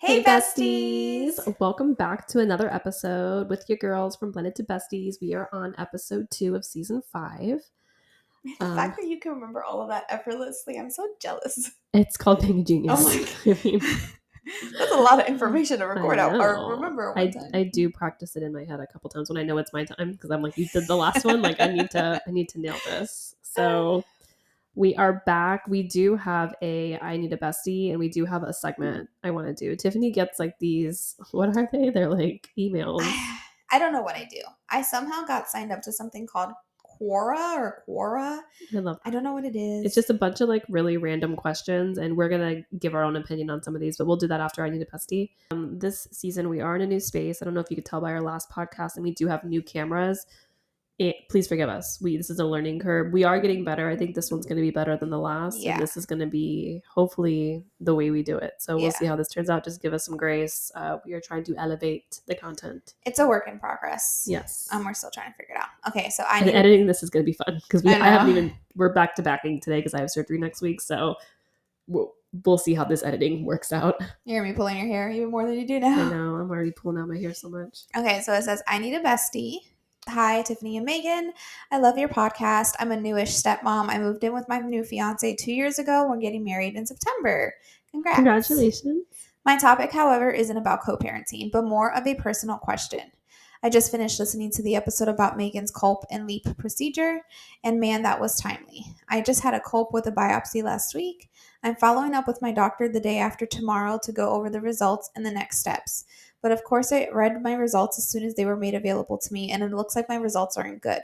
Hey, besties! Welcome back to another episode with your girls from Blended to Besties. We are on episode 2 of season 5. The fact that you can remember all of that effortlessly, I'm so jealous. It's called being a genius. Oh my God. That's a lot of information to record out or remember at one time. I do practice it in my head a couple times when I know it's my time because I'm like, you did the last one. Like I need to nail this. So we are back. We do have I Need a Bestie, and we do have a segment I want to do. Tiffany gets like these, what are they? They're like emails. I don't know what I do. I somehow got signed up to something called Quora. I love that. I don't know what it is. It's just a bunch of like really random questions, and we're going to give our own opinion on some of these, but we'll do that after I Need a Bestie. This season, we are in a new space. I don't know if you could tell by our last podcast, and we do have new cameras. Please forgive us. This is a learning curve. We are getting better. I think this one's going to be better than the last. Yeah. And this is going to be hopefully the way we do it. So we'll see how this turns out. Just give us some grace. We are trying to elevate the content. It's a work in progress. Yes. We're still trying to figure it out. Okay, so editing this is going to be fun because we're back to backing today because I have surgery next week. So we'll see how this editing works out. You're going to be pulling your hair even more than you do now. I know. I'm already pulling out my hair so much. Okay, so it says, I need a bestie. Hi, Tiffany and Megan. I love your podcast. I'm a newish stepmom. I moved in with my new fiance 2 years ago. We're getting married in September. Congrats. Congratulations. My topic, however, isn't about co-parenting, but more of a personal question. I just finished listening to the episode about Megan's CULP and LEAP procedure, and man, that was timely. I just had a CULP with a biopsy last week. I'm following up with my doctor the day after tomorrow to go over the results and the next steps. But of course, I read my results as soon as they were made available to me, and it looks like my results aren't good.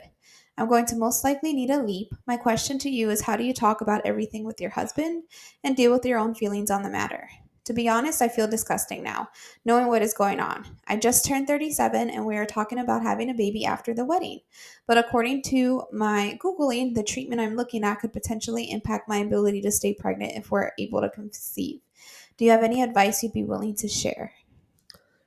I'm going to most likely need a LEAP. My question to you is, how do you talk about everything with your husband and deal with your own feelings on the matter? To be honest, I feel disgusting now, knowing what is going on. I just turned 37 and we are talking about having a baby after the wedding. But according to my Googling, the treatment I'm looking at could potentially impact my ability to stay pregnant if we're able to conceive. Do you have any advice you'd be willing to share?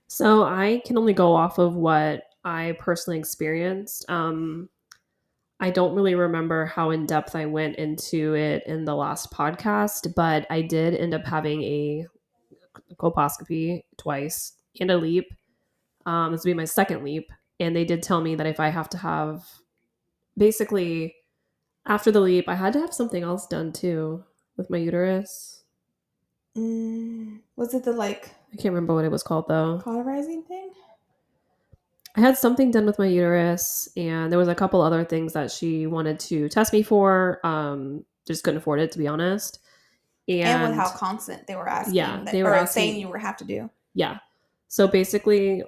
So I can only go off of what I personally experienced. I don't really remember how in depth I went into it in the last podcast, but I did end up having a colposcopy twice and a LEAP. This will be my second LEAP. And they did tell me that if I have to have, basically, after the LEAP, I had to have something else done too with my uterus. Was it I can't remember what it was called though. Cauterizing thing? I had something done with my uterus, and there was a couple other things that she wanted to test me for. Just couldn't afford it, to be honest. And with how constant they were asking. Yeah, they were saying you would have to do. Yeah. So basically,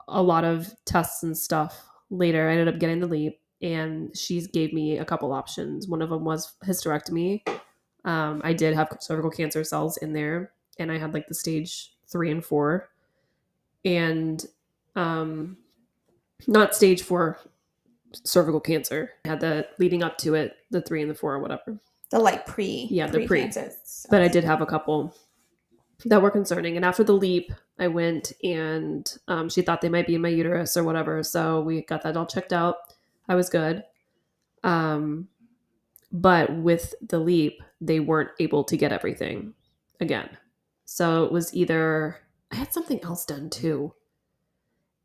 a lot of tests and stuff later, I ended up getting the LEAP, and she gave me a couple options. One of them was hysterectomy. I did have cervical cancer cells in there, and I had like the stage 3 and 4. And not stage 4 cervical cancer. I had the leading up to it, the 3 and the 4 or whatever. The pre. Yeah, the pre. But I did have a couple that were concerning. And after the LEAP, I went and she thought they might be in my uterus or whatever. So we got that all checked out. I was good. But with the LEAP, they weren't able to get everything again. So it was either, I had something else done too.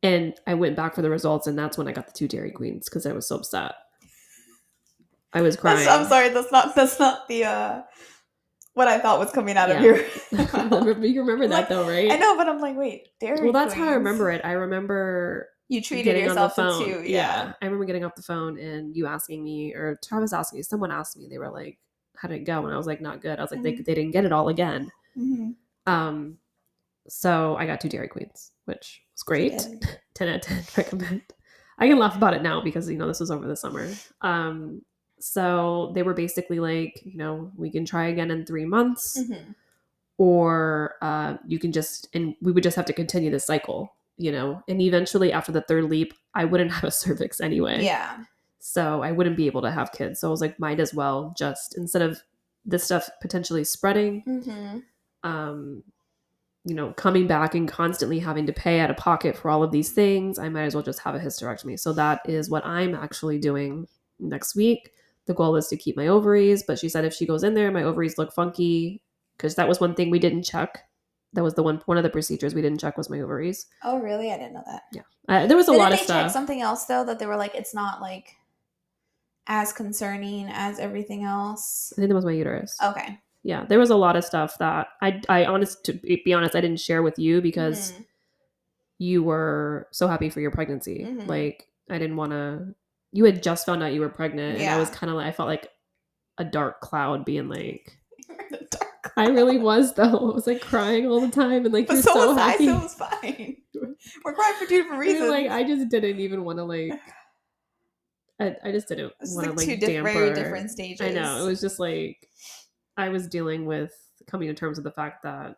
And I went back for the results, and that's when I got the 2 Dairy Queens because I was so upset. I was crying. I'm sorry, that's not the what I thought was coming out of your. You remember that though, right? I know, but I'm like, wait, Dairy Queens. Well, that's how I remember it. I remember you treated yourself to 2. Yeah, I remember getting off the phone and you asking me, or Travis asking me. Someone asked me. They were like, "How did it go?" And I was like, "Not good." I was like, "They didn't get it all again." Mm-hmm. So I got 2 Dairy Queens, which was great. 10 out of 10 recommend. I can laugh about it now because, this was over the summer. So they were basically like, we can try again in 3 months, or you can and we would just have to continue the cycle, and eventually after the 3rd LEAP, I wouldn't have a cervix anyway. Yeah. So I wouldn't be able to have kids. So I was like, might as well just, instead of this stuff potentially spreading, coming back and constantly having to pay out of pocket for all of these things, I might as well just have a hysterectomy. So that is what I'm actually doing next week. The goal is to keep my ovaries, but she said if she goes in there, my ovaries look funky, because that was one thing we didn't check. That was the one of the procedures we didn't check was my ovaries. Oh, really? I didn't know that. Yeah. There was a lot of Didn't they check stuff. something else, though, that they were like, it's not, like, as concerning as everything else? I think that was my uterus. Okay. Yeah, there was a lot of stuff that to be honest, I didn't share with you because you were so happy for your pregnancy. Like, I didn't want to. You had just found out you were pregnant, and I was kind of like, I felt like a dark cloud being like. I really was though. I was like crying all the time, and like, but you're so happy. So it was fine. We're crying for 2 different reasons. Like, I just didn't even want to like. I just didn't want to like damper. Very different stages. I know, it was just like I was dealing with coming to terms with the fact that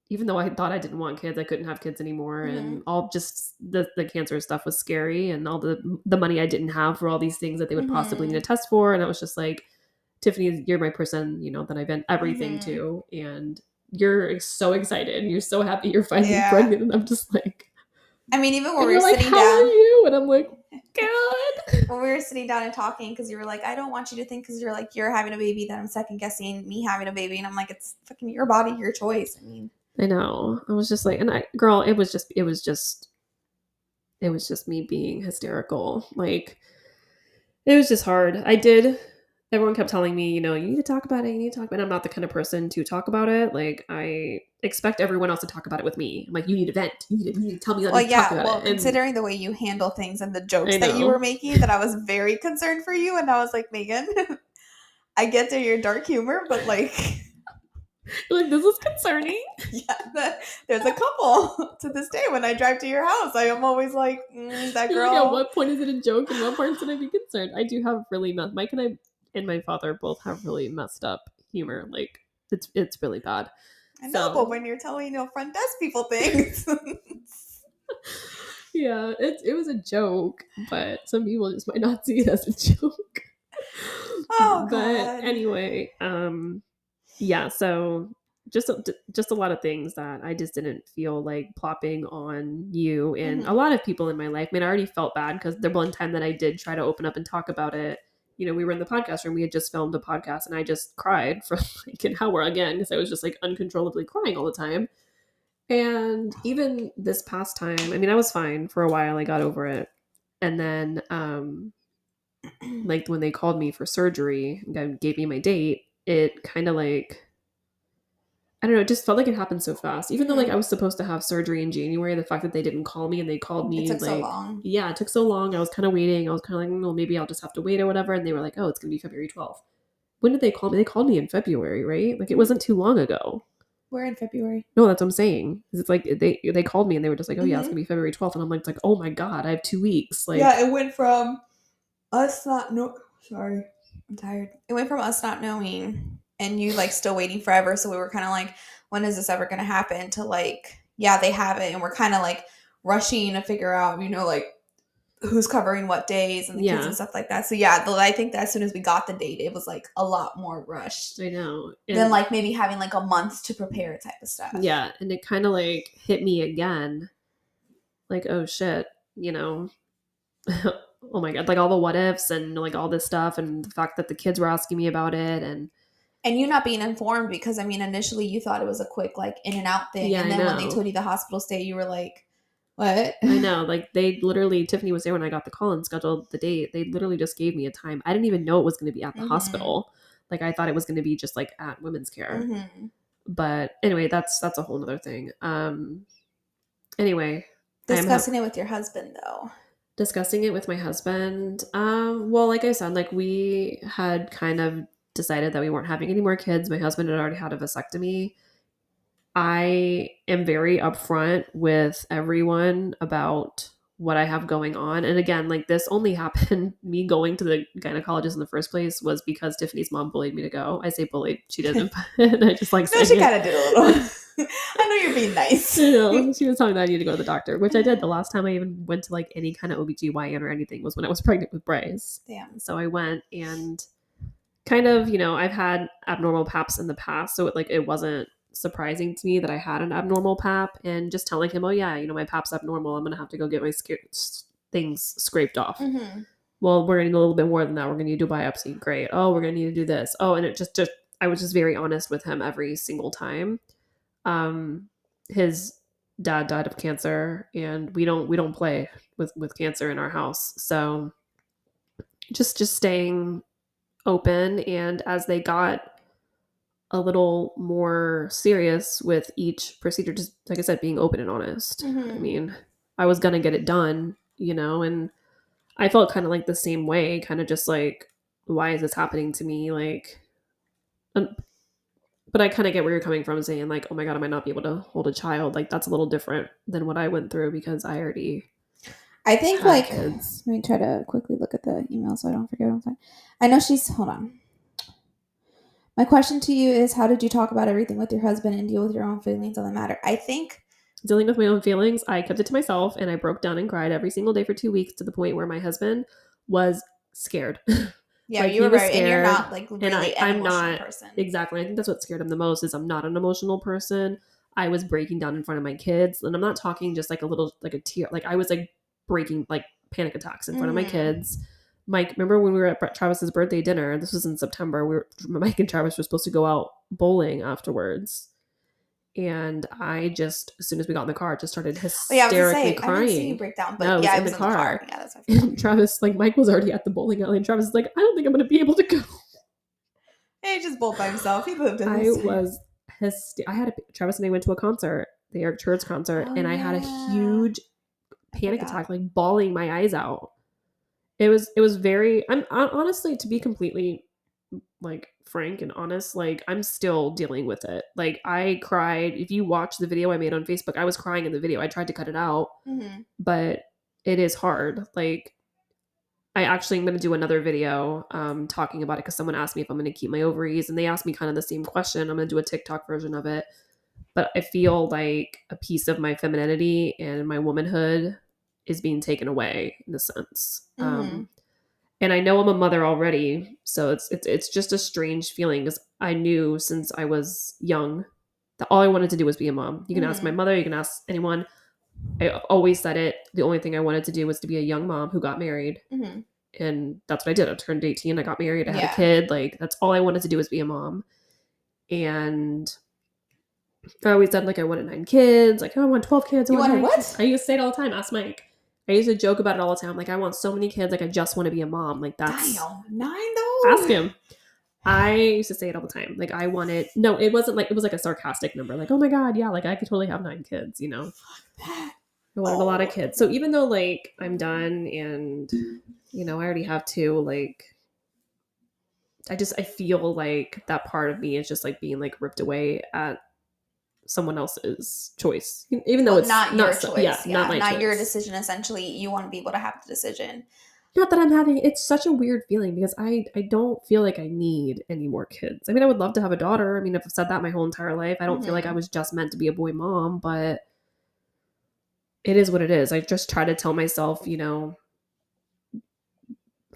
even though I thought I didn't want kids, I couldn't have kids anymore, and all just the cancer stuff was scary, and all the money I didn't have for all these things that they would possibly need to test for, and I was just like, Tiffany, you're my person, that I vent everything to, and you're so excited and you're so happy you're finally pregnant, and I'm just like, I mean, even when we were like, sitting how down, are you? And I'm like, God. When we were sitting down and talking, because you were like, I don't want you to think because you're like you're having a baby that I'm second guessing me having a baby, and I'm like, it's fucking your body, your choice. I mean, I know. I was just like, and it was just me being hysterical. Like, it was just hard. Everyone kept telling me, you need to talk about it. You need to talk about it. I'm not the kind of person to talk about it. Like, I expect everyone else to talk about it with me. I'm like, you need to vent. You need to tell me. Talk about it. Considering the way you handle things and the jokes that you were making, that I was very concerned for you. And I was like, Megan, I get to your dark humor, but like... Like, this is concerning. Yeah, there's a couple to this day when I drive to your house. I am always like, that girl. Like, at what point is it a joke and what parts should I be concerned? I do have really Mike and I and my father both have really messed up humor. Like, it's really bad. I know, but when you're telling front desk people things. Yeah, it was a joke, but some people just might not see it as a joke. Oh, God. But anyway, yeah, so just a lot of things that I just didn't feel like plopping on you and a lot of people in my life. I mean, I already felt bad because the one time that I did try to open up and talk about it, we were in the podcast room. We had just filmed a podcast, and I just cried for like an hour again because I was just like uncontrollably crying all the time. And even this past time, I mean, I was fine for a while. I got over it, and then like when they called me for surgery and gave me my date, it kind of like, I don't know, it just felt like it happened so fast. Even though like I was supposed to have surgery in January, the fact that they didn't call me and they called me, it took like, so long. Yeah, it took so long. I was kind of waiting. I was kind of like, well, maybe I'll just have to wait or whatever. And they were like, oh, it's going to be February 12th. When did they call me? They called me in February, right? Like, it wasn't too long ago. We're in February. No, that's what I'm saying. It's like they called me and they were just like, oh yeah, it's going to be February 12th. And I'm like, oh my God, I have 2 weeks. Like, yeah, it went from us not sorry, I'm tired. It went from us not knowing and you like still waiting forever. So we were kind of like, when is this ever going to happen? To like, yeah, they have it. And we're kind of like rushing to figure out, like who's covering what days and the kids and stuff like that. So yeah, I think that as soon as we got the date, it was like a lot more rushed. I know. Than like maybe having like a month to prepare type of stuff. Yeah. And it kind of like hit me again. Like, oh shit, oh my God, like all the what ifs and like all this stuff and the fact that the kids were asking me about it and you not being informed because I mean initially you thought it was a quick like in and out thing, and then when they told you the hospital stay, you were like, what? I know, like they literally, Tiffany was there when I got the call and scheduled the date. They literally just gave me a time. I didn't even know it was going to be at the hospital. Like I thought it was going to be just like at women's care. But anyway, that's a whole nother thing. Anyway, discussing it with your husband though. Discussing it with my husband. Well, like I said, like we had kind of decided that we weren't having any more kids. My husband had already had a vasectomy. I am very upfront with everyone about what I have going on. And again, like this only happened, me going to the gynecologist in the first place was because Tiffany's mom bullied me to go. I say bullied, she didn't. And I just like she kind of did a little. I know you're being nice. She was telling me that I need to go to the doctor, which I did. The last time I even went to like any kind of OBGYN or anything was when I was pregnant with Bryce. Damn. So I went and kind of, I've had abnormal paps in the past. So it wasn't surprising to me that I had an abnormal pap, and just telling him, oh yeah, my pap's abnormal. I'm going to have to go get my things scraped off. Well, we're going to need a little bit more than that. We're going to do a biopsy. Great. Oh, we're going to need to do this. Oh, and it just I was just very honest with him every single time. his dad died of cancer, and we don't play with cancer in our house. So just staying open, and as they got a little more serious with each procedure, just like I said, being open and honest. I Mm-hmm. mean, I was gonna get it done, and I felt kind of like the same way, kind of just like, why is this happening to me? Like, um, but I kind of get where you're coming from, saying like, oh my god, I might not be able to hold a child. Like that's a little different than what I went through because I already I think had like kids. let me try to quickly look at the email so I don't forget what I'm saying. I know she's hold on. My question to you is how did you talk about everything with your husband and deal with your own feelings on the matter? I think Dealing with my own feelings, I kept it to myself and I broke down and cried every single day for 2 weeks to the point where my husband was scared. yeah, Like you he were was very and you're scared, not like and really an I'm emotional not. person. Exactly. I think that's what scared him the most is I'm not an emotional person. I was breaking down in front of my kids, and I'm not talking just like a little like a tear. Like I was like breaking like panic attacks in front of my Mm-hmm. kids. Mike, remember when we were at Travis's birthday dinner? This was in September. Mike and Travis were supposed to go out bowling afterwards. And I just, as soon as we got in the car, just started Oh yeah, I was gonna hysterically say I didn't see you crying. break down, No, but it was yeah, in it the was in the car. car. Yeah, that's what I forgot. And Travis, like Mike was already at the bowling alley, and Travis is like, I don't think I'm gonna be able to go. He just bowled by himself. He lived in I this. was I had Travis and I went to a concert, the Eric Church concert, Oh and I had a yeah, huge I panic forgot. attack, like bawling my eyes out. It was very. I'm honestly, to be completely like frank and honest, like I'm still dealing with it. Like I cried. If you watch the video I made on Facebook, I was crying in the video. I tried to cut it out, Mm-hmm. but it is hard. Like I actually am going to do another video talking about it because someone asked me if I'm going to keep my ovaries, and they asked me kind of the same question. I'm going to do a TikTok version of it, but I feel like a piece of my femininity and my womanhood is being taken away in a sense. Mm-hmm. And I know I'm a mother already, so it's just a strange feeling because I knew since I was young that all I wanted to do was be a mom. You can ask my Mm-hmm. mother, you can ask anyone. I always said it. The only thing I wanted to do was to be a young mom who got married, Mm-hmm. and that's what I did. I turned 18, I got married, I had a Yeah. kid. Like that's all I wanted to do was be a mom. And I always said like I wanted 9 kids, like oh, I want 12 kids, I You want wanted 9 kids. what? I used to say it all the time. Ask Mike. I used to joke about it all the time. Like I want so many kids, like I just want to be a mom. Like that's Damn, 9 ask though. him. I used to say it all the time. Like I wanted no, it wasn't like it was like a sarcastic number. Like, oh my god, yeah, like I could totally have 9 kids. I wanted a lot of Oh, kids. So even though like I'm done and I already have two, like I feel like that part of me is just like being like ripped away at someone else's choice. Even though well, it's not your not yeah, choice. not Yeah, my not your choice. decision. Essentially, you want to be able to have the decision. Not that I'm having it's such a weird feeling because I don't feel like I need any more kids. I mean, I would love to have a daughter. I mean, I've said that my whole entire life. I don't feel like I Mm-hmm. was just meant to be a boy mom, but it is what it is. I just try to tell myself,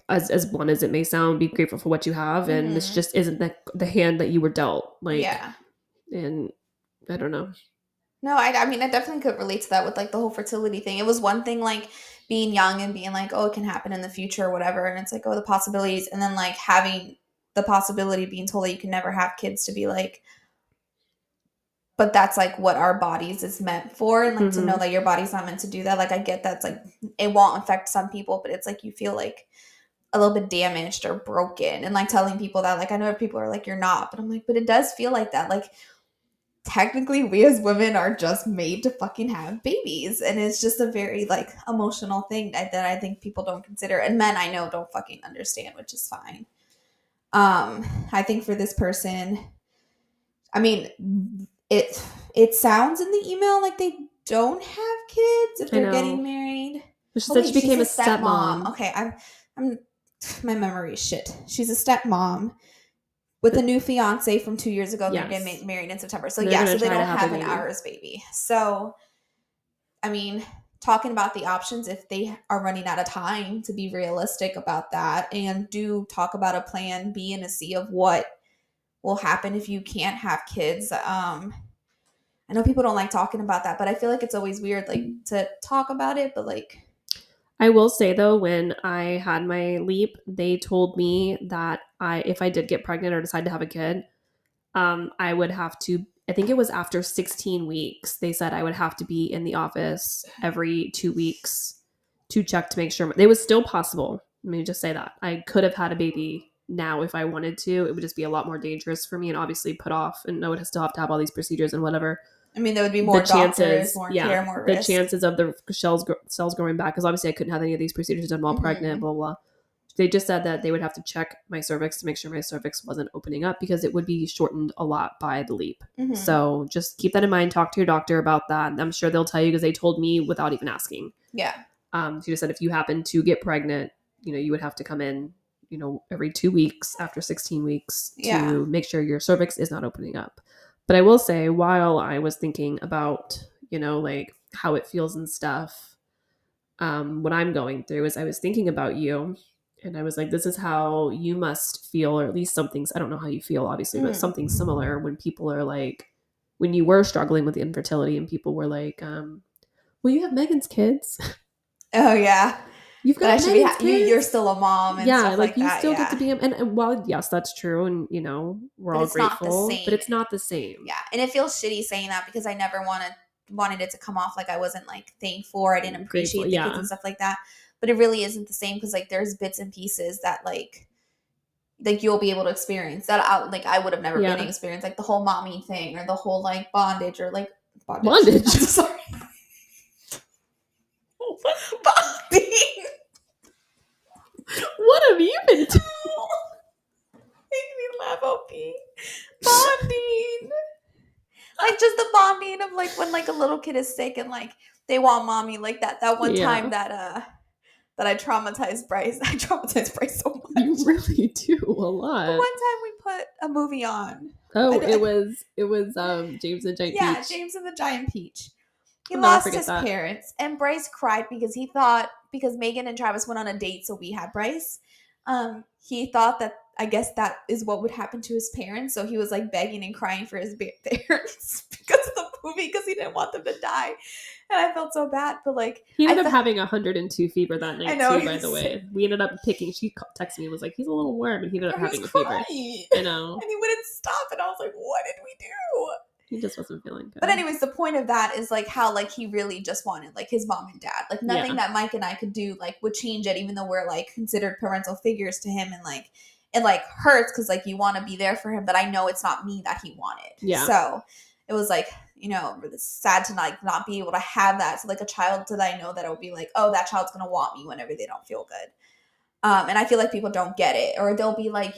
as blunt as it may sound, be grateful for what you have, and this Mm-hmm. just isn't the hand that you were dealt. Like, Yeah. and I don't know. No, I mean, I definitely could relate to that with like the whole fertility thing. It was one thing like being young and being like, oh, it can happen in the future or whatever. And it's like, oh, the possibilities. And then like having the possibility of being told that you can never have kids to be like, but that's like what our bodies is meant for. And like to know Hmm. that your body's not meant to do that. Like I get that's like, it won't affect some people, but it's like you feel like a little bit damaged or broken. And like telling people that, like, I know people are like, you're not, but I'm like, but it does feel like that. Like, technically we as women are just made to fucking have babies, and it's just a very like emotional thing that I think people don't consider, and men I know don't fucking understand, which is fine. I think for this person, I mean, it sounds in the email like they don't have kids if I they're getting know. married. But she Oh said she wait, she's became a a stepmom. stepmom. Okay, I'm my memory is shit. She's a stepmom with a new fiance from 2 years ago, and they're Yes, getting married in September. So they're yeah, gonna so they try to don't have a have an baby. ours baby. So I mean, talking about the options if they are running out of time, to be realistic about that, and do talk about a plan B and a C of what will happen if you can't have kids. I know people don't like talking about that, but I feel like it's always weird like to talk about it, but like I will say though, when I had my leap, they told me that if I did get pregnant or decide to have a kid, I would have to, I think it was after 16 weeks, they said I would have to be in the office every 2 weeks to check to make sure it was still possible. Let me just say that I could have had a baby now if I wanted to. It would just be a lot more dangerous for me and obviously put off, and I would still have to have all these procedures and whatever. I mean, there would be more doctors, more care, more risk. The chances of the cells growing back, because obviously I couldn't have any of these procedures done while pregnant, blah, blah, blah. They just said that they would have to check my cervix to make sure my cervix wasn't opening up because it would be shortened a lot by the leap. So just keep that in mind. Talk to your doctor about that. I'm sure they'll tell you because they told me without even asking. Yeah. She just said if you happen to get pregnant, you would have to come in, every 2 weeks after 16 weeks to make sure your cervix is not opening up. But I will say, while I was thinking about, like how it feels and stuff, what I'm going through is I was thinking about you. And I was like, this is how you must feel, or at least I don't know how you feel, obviously, but something similar when people are like, when you were struggling with the infertility and people were like, well, you have Megan's kids. Oh, yeah. You've got Megan's kids. You're still a mom and stuff like that. You still get to be, and while, yes, that's true. And, we're all grateful, but it's not the same. Yeah. And it feels shitty saying that because I never wanted it to come off like I wasn't like thankful or I didn't appreciate the kids and stuff like that. But it really isn't the same because like there's bits and pieces that like you'll be able to experience that I would have never been able to experience, like the whole mommy thing or the whole like bondage or like bondage. Sorry. Bonding. What have you been doing? Make me laugh, OP. Bonding. Like just the bonding of like when like a little kid is sick and like they want mommy, like that one time that I traumatized Bryce. I traumatized Bryce so much. You really do a lot. The one time we put a movie on. Oh, it was James and the Giant Peach. Yeah, James and the Giant Peach. He lost his parents, and Bryce cried because he thought, because Megan and Travis went on a date, so we had Bryce. He thought that, I guess that is what would happen to his parents, so he was like begging and crying for his parents because of the movie, because he didn't want them to die. And I felt so bad, but like he ended up having 102 fever that night too. By the way, we ended up picking. She texted me and was like, "He's a little warm," and he ended up having a fever. I know, and he wouldn't stop, and I was like, "What did we do?" He just wasn't feeling good. But anyways, the point of that is like how like he really just wanted like his mom and dad. Like nothing that Mike and I could do like would change it, even though we're like considered parental figures to him, and like it like hurts because like you want to be there for him, but I know it's not me that he wanted. Yeah. So it was like, really sad to not be able to have that. So like a child that I know that it'll be like, oh, that child's gonna want me whenever they don't feel good. And I feel like people don't get it, or they'll be like,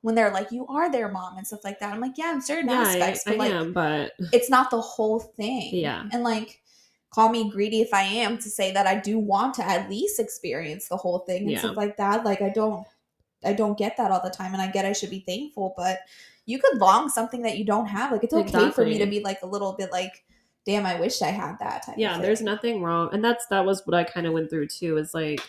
when they're like, you are their mom and stuff like that. I'm like, yeah, in certain aspects, but but it's not the whole thing. Yeah. And like, call me greedy if I am to say that I do want to at least experience the whole thing and stuff like that. Like I don't get that all the time, and I get I should be thankful, but you could long something that you don't have. Like it's okay for me to be like a little bit like, damn, I wish I had that type of thing. There's nothing wrong. And that was what I kind of went through too, is like,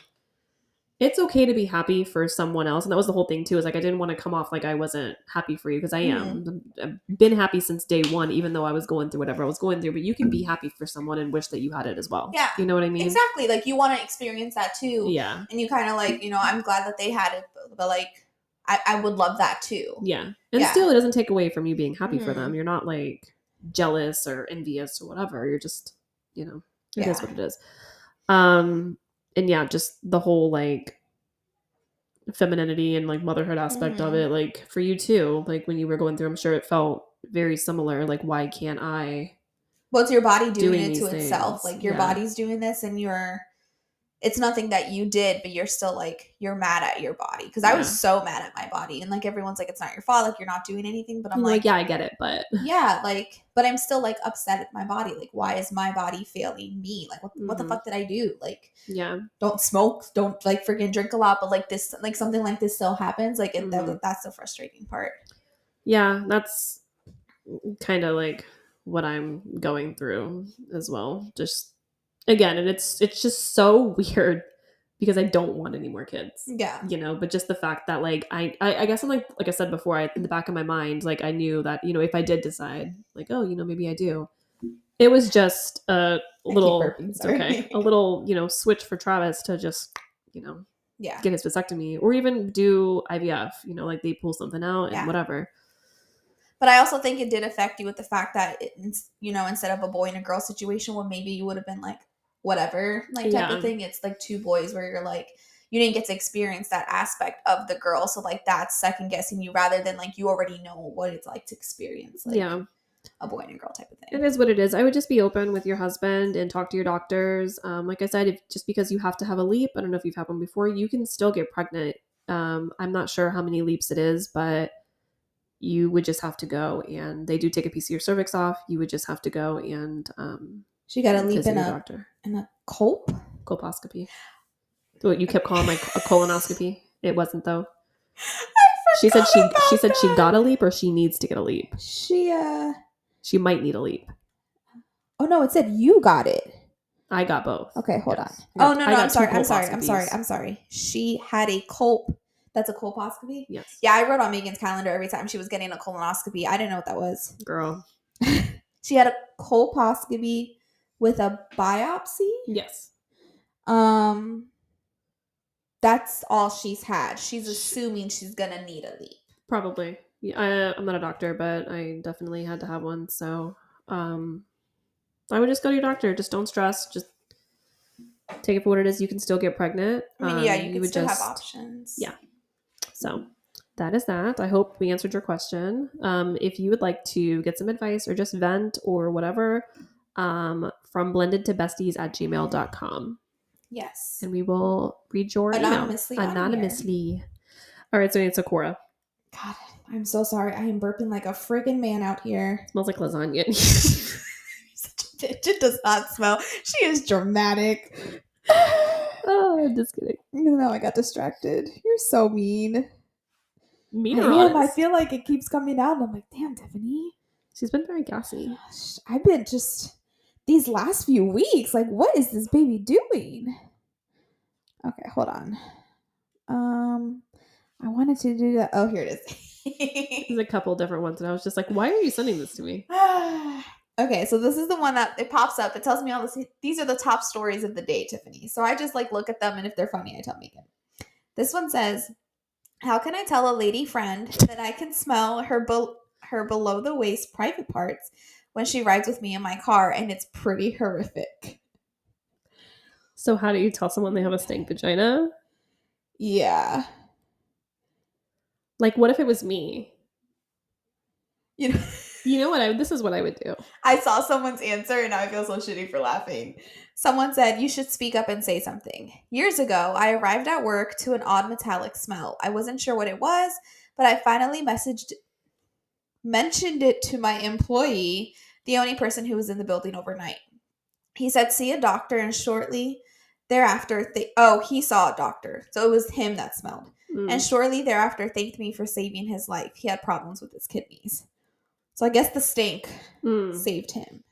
it's okay to be happy for someone else. And that was the whole thing too, is like, I didn't want to come off like I wasn't happy for you, because I am. I've been happy since day one, even though I was going through whatever I was going through. But you can be happy for someone and wish that you had it as well. Yeah. You know what I mean? Exactly. Like you want to experience that too. Yeah. And you kind of like, I'm glad that they had it, but like, I would love that too. Yeah. And still, it doesn't take away from you being happy for them. You're not like jealous or envious or whatever. You're just, it is what it is. And just the whole like femininity and like motherhood aspect of it, like for you too, like when you were going through, I'm sure it felt very similar. Like, why can't I? Well, it's your body doing it to itself. Like your body's doing this, and it's nothing that you did, but you're still like, you're mad at your body. Because I was so mad at my body, and like everyone's like, it's not your fault, like you're not doing anything, but I'm like, yeah, I get it, but but I'm still like upset at my body. Like, why is my body failing me? Like what the fuck did I do? Like, don't smoke, don't like freaking drink a lot, but like this, like something like this still happens. Like that's the frustrating part. Yeah, that's kind of like what I'm going through as well. Just again, and it's just so weird because I don't want any more kids. Yeah. But just the fact that like I guess I'm like I said before, in the back of my mind, like I knew that, if I did decide like, oh, maybe I do. It was just a little a little, switch for Travis to just, get his vasectomy or even do IVF, like they pull something out and whatever. But I also think it did affect you with the fact that, instead of a boy and a girl situation where maybe you would have been like, whatever, like type of thing, it's like two boys where you're like, you didn't get to experience that aspect of the girl. So like that's second guessing you rather than like you already know what it's like to experience like a boy and a girl type of thing. It is what it is. I would just be open with your husband and talk to your doctors. Like I said, just because you have to have a leap, I don't know if you've had one before, you can still get pregnant. I'm not sure how many leaps it is, but you would just have to go, and they do take a piece of your cervix off. You would just have to go and she got a leap in a colposcopy. What you kept calling a colonoscopy? It wasn't though. She said she got a leap, or she needs to get a leap. She might need a leap. Oh no, it said you got it. I got both. Okay, hold on. Oh no, I'm sorry. She had a colp. That's a colposcopy? Yes. Yeah, I wrote on Megan's calendar every time she was getting a colonoscopy. I didn't know what that was. Girl. She had a colposcopy with a biopsy? Yes. That's all she's had. She's assuming she's gonna need a leap. Probably. Yeah, I'm not a doctor, but I definitely had to have one. So I would just go to your doctor. Just don't stress. Just take it for what it is. You can still get pregnant. I mean, you would still have options. Yeah. So that is that. I hope we answered your question. If you would like to get some advice or just vent or whatever, from blendedtobesties@gmail.com. Yes. And we will read your anonymously. All right, so it's Sakura. God, I'm so sorry. I am burping like a friggin' man out here. It smells like lasagna. Such a bitch. It does not smell. She is dramatic. Oh, just kidding. No, I got distracted. You're so mean. Mean or honest? I feel like it keeps coming out. And I'm like, damn, Tiffany. She's been very gassy. Gosh, I've been just these last few weeks. Like, what is this baby doing? Okay, hold on. I wanted to do that. Oh, here it is. There's a couple different ones, and I was just like, why are you sending this to me? Okay, so this is the one that it pops up. It tells me all this. These are the top stories of the day, Tiffany. So I just like look at them, and if they're funny, I tell Megan. This one says, how can I tell a lady friend that I can smell her below the waist private parts when she rides with me in my car, and it's pretty horrific. So how do you tell someone they have a stank vagina? Yeah. Like, what if it was me? You know what? This is what I would do. I saw someone's answer, and now I feel so shitty for laughing. Someone said, you should speak up and say something. Years ago, I arrived at work to an odd metallic smell. I wasn't sure what it was, but I finally mentioned it to my employee, the only person who was in the building overnight. He said, see a doctor, and shortly thereafter, he saw a doctor. So it was him that smelled. And shortly thereafter thanked me for saving his life. He had problems with his kidneys. So I guess the stink saved him.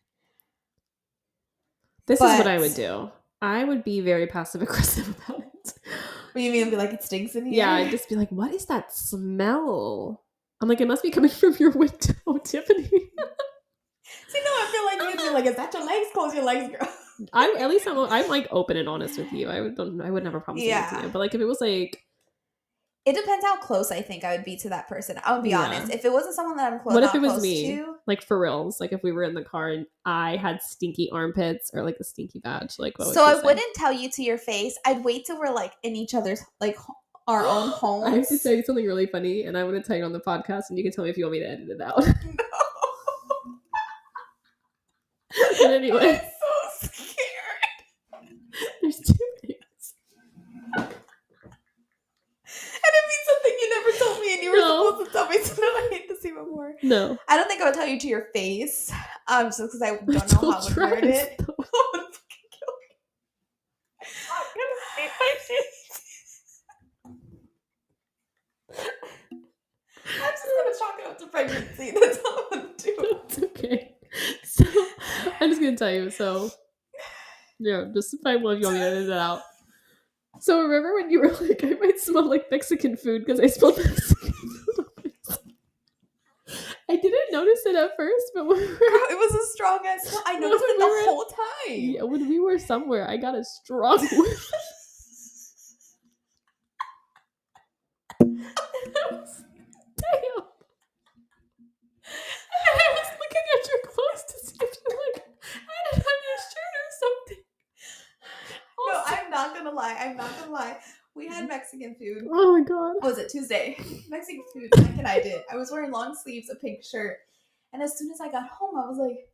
This is what I would do. I would be very passive-aggressive about it. What do you mean? Be like, it stinks in here? Yeah, I'd just be like, what is that smell? I'm like, it must be coming from your window, Tiffany. See, no, I feel like you'd be like, is that your legs? Close your legs, girl. I'm like open and honest with you. I would never promise anything to you. But like, if it was like, it depends how close I think I would be to that person. I would be honest. If it wasn't someone that I'm close, what if it was me? Like for reals, like if we were in the car and I had stinky armpits or like a stinky badge, like what? So I wouldn't tell you to your face. I'd wait till we're like in each other's like our own homes. I have to tell you something really funny, and I want to tell you on the podcast, and you can tell me if you want me to edit it out. No. But anyway, I'm so scared. There's two things. And it means something you never told me, and you were supposed to tell me, so now I hate to see it more. No. I don't think I would tell you to your face, just because I don't know how I would word it. I would fucking kill me. I'm gonna see my face. I'm just gonna chalk it up to pregnancy. That's all I'm gonna do. It's okay. So, I'm just gonna tell you, just find one if you want me to edit it out. So remember when you were like, I might smell like Mexican food because I smelled Mexican food. I didn't notice it at first, but when it was a strong ass smell. I noticed it the whole time. Yeah, when we were somewhere, I got a strong whiff. Damn. gonna lie. We had Mexican food. Oh my god. What was it? Tuesday. Mexican food. Mike and I did. I was wearing long sleeves, a pink shirt. And as soon as I got home, I was like,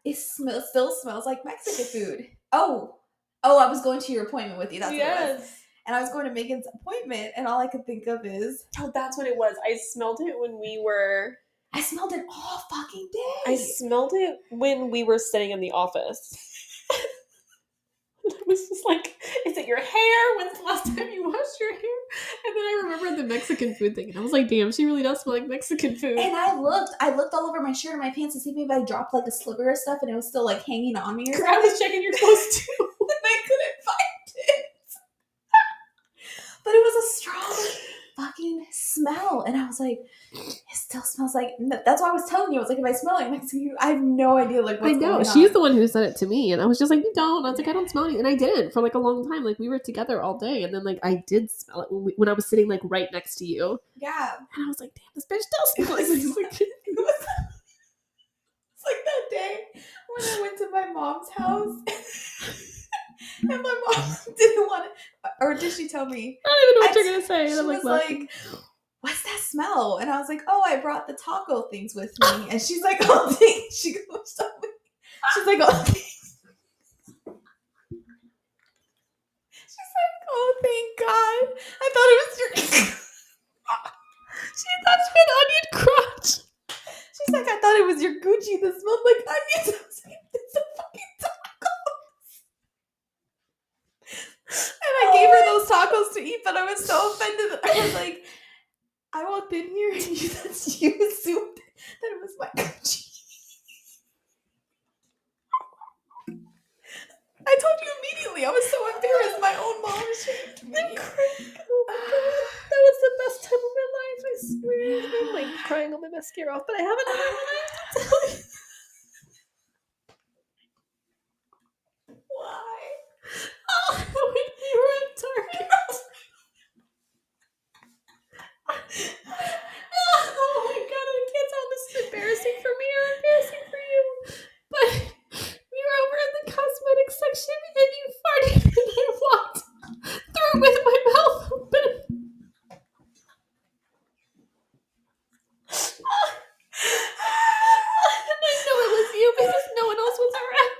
it still smells like Mexican food. Oh, I was going to your appointment with you. That's what it was. And I was going to Megan's appointment, and all I could think of is... Oh, that's what it was. I smelled it when we were... I smelled it all fucking day. I smelled it when we were sitting in the office. I was just like, is it your hair? When's the last time you washed your hair? And then I remembered the Mexican food thing. And I was like, damn, she really does smell like Mexican food. And I looked all over my shirt and my pants to see if I dropped like a sliver of stuff and it was still like hanging on me or something. I was checking your clothes too. And I couldn't find it. But it was a strong fucking smell. And I was like, it still smells like... That's why I was telling you. I was like, if I smell like Mexican food, I have no idea like what's going on. She's the one who said it to me. And I was just like, you don't. I was like, I don't smell anything. And I didn't for like a long time. Like we were together all day. And then like I did smell it when I was sitting like right next to you. Yeah. And I was like, damn, this bitch does smell like Mexican food. It's like that day when I went to my mom's house. And my mom didn't want it. Or did she tell me? I don't even know what you're going to say. She I'm was like, what's that smell? And I was like, oh, I brought the taco things with me. And she's like, oh, thanks. She's like, oh, thanks. She's like, oh, thank God. I thought it was your... She thought it was an onion crunch. She's like, I thought it was your Gucci that smelled like onions. I was like, it's a fucking taco. And I gave her those tacos to eat, but I was so offended that I was like, I walked in here and you assumed that it was my Gucci. I told you immediately. I was so embarrassed. My own mom shamed me. I'm crying. Oh my god. That was the best time of my life, I swear. I'm like crying on my mascara off, but I haven't had one. I have to tell you. Why? Oh, when we were at Target. Oh my god, I can't tell if this is embarrassing for me or embarrassing for you. But we were over in the cosmetics section and you farted and I walked through with my mouth open. And I know it was you because no one else was around.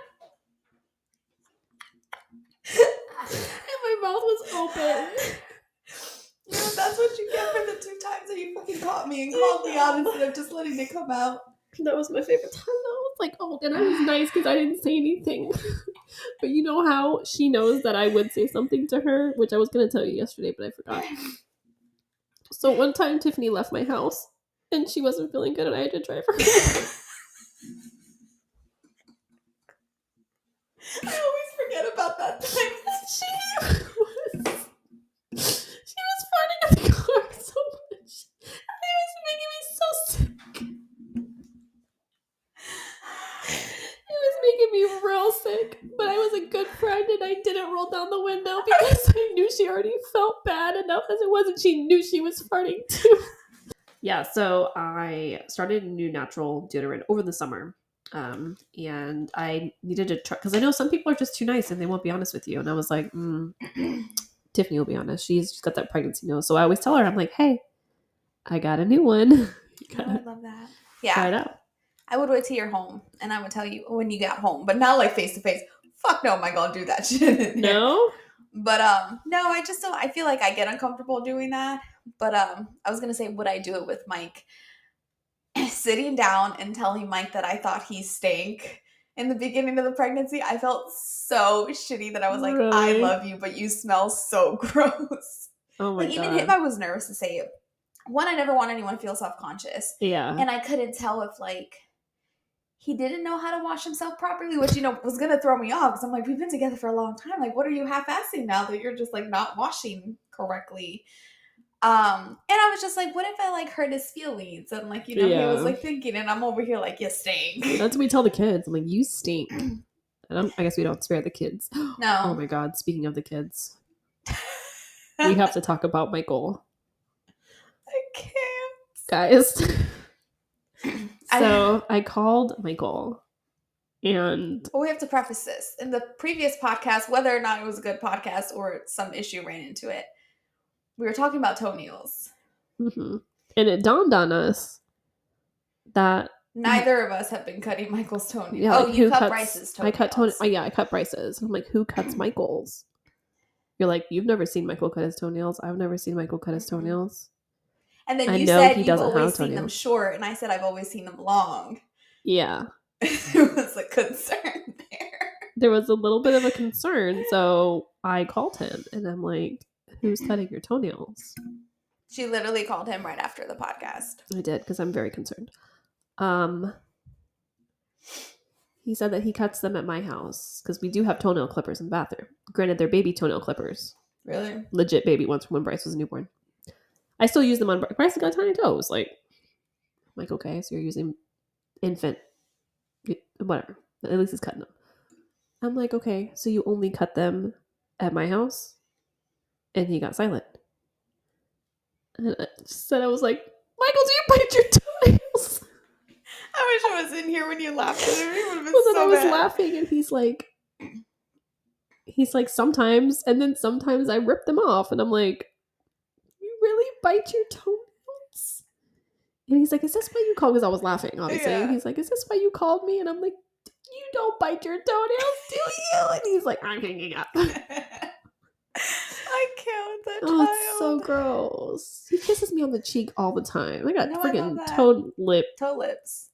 And my mouth was open. Yeah, that's what you get for the 2 times that you fucking caught me and called me out instead of just letting it come out. That was my favorite time though. It's like, oh, and I was nice because I didn't say anything. But you know how she knows that I would say something to her, which I was going to tell you yesterday, but I forgot. So one time Tiffany left my house and she wasn't feeling good and I had to drive her home. I always forget about that time. She was farting in the car so much. And it was making me so sick. It was making me real sick. But I was a good friend and I didn't roll down the window because I knew she already felt bad enough as it was and she knew she was farting too. Yeah, so I started a new natural deodorant over the summer. And I needed to try, because I know some people are just too nice and they won't be honest with you. And I was like, Tiffany will be honest. She's got that pregnancy nose. So I always tell her, I'm like, hey, I got a new one. You gotta I love that. Yeah. try it out. I would wait till you're home and I would tell you when you got home, but not like face to face. Fuck no, am I gonna do that shit? No? But no, I just don't. I feel like I get uncomfortable doing that. But I was gonna say, would I do it with Mike? Sitting down and telling Mike that I thought he stank in the beginning of the pregnancy, I felt so shitty that I was like, Really? I love you, but you smell so gross. Oh my Like god. even him, I was nervous to say it. One, I never want anyone to feel self-conscious. Yeah. And I couldn't tell if like he didn't know how to wash himself properly, which, was going to throw me off because I'm like, we've been together for a long time. Like, what are you half-assing now that you're just like not washing correctly? And I was just like, what if I like hurt his feelings? And like, he was like thinking, and I'm over here like, you stink. That's what we tell the kids. I'm like, you stink. And I guess we don't spare the kids. No. Oh my god, speaking of the kids. We have to talk about Michael. I can't. Guys. So I called Michael And Well, we have to preface this. In the previous podcast, whether or not it was a good podcast or some issue ran into it, we were talking about toenails. and it dawned on us that Neither of us have been cutting Michael's toenails. yeah, like, you cut Bryce's toenails. I cut Bryce's. I'm like, who cuts Michael's? You're like, you've never seen Michael cut his toenails. I've never seen Michael cut his toenails. And then I you know said he you've doesn't always have seen them toenails. short, and I said I've always seen them long. Yeah. There was a concern there. There was a little bit of a concern, so I called him, and I'm like, who's cutting your toenails? She literally called him right after the podcast. I did, because I'm very concerned. He said that he cuts them at my house, because we do have toenail clippers in the bathroom. Granted, they're baby toenail clippers. Really? Legit baby ones from when Bryce was a newborn. I still use them on Bryce. Has got tiny toes. Like, I'm like, okay, so you're using infant, whatever. At least he's cutting them. I'm like, okay, so you only cut them at my house? And he got silent. And I said, I was like, Michael, do you bite your toenails? I wish I was in here when you laughed at her. It would have been Well, then so I was bad. laughing, and he's like, sometimes, and then sometimes I rip them off, and I'm like, you really bite your toenails? And he's like, is this why you called? Because I was laughing, obviously. Yeah. He's like, is this why you called me? And I'm like, you don't bite your toenails, do you? And he's like, I'm hanging up. I can't with that Oh, child. it's so gross. He kisses me on the cheek all the time. I got No, I freaking love that. toe lip. Toe lips.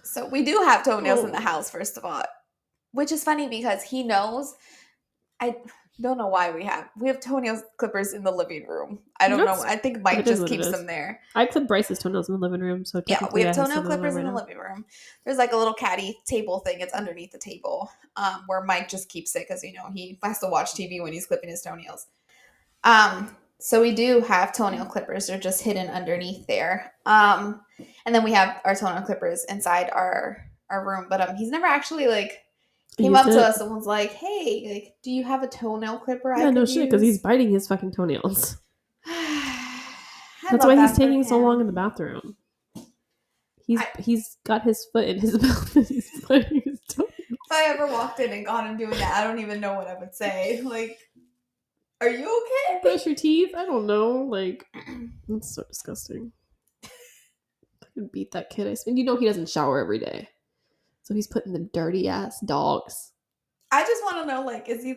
So we do have toenails in the house, first of all. Which is funny because he knows. I don't know why we have toenail clippers in the living room. I don't know. I think Mike just keeps them there. I clip Bryce's toenails in the living room, so Yeah, we have toenail clippers in the room. living room. There's like a little caddy table thing. It's underneath the table, where Mike just keeps it because he has to watch TV when he's clipping his toenails. So we do have toenail clippers. They're just hidden underneath there. And then we have our toenail clippers inside our room. But he's never actually came up to us and was like, hey, do you have a toenael clipper I could no shit, because use? he's biting his fucking toenails. I That's love why that he's for taking so him. long in the bathroom. He's got his foot in his mouth and he's biting his toenails. If I ever walked in and got him doing that, I don't even know what I would say. Like, are you okay? Brush your teeth? I don't know. Like, that's so disgusting. I could beat that kid. And he doesn't shower every day. So he's putting them dirty ass dogs. I just want to know, is he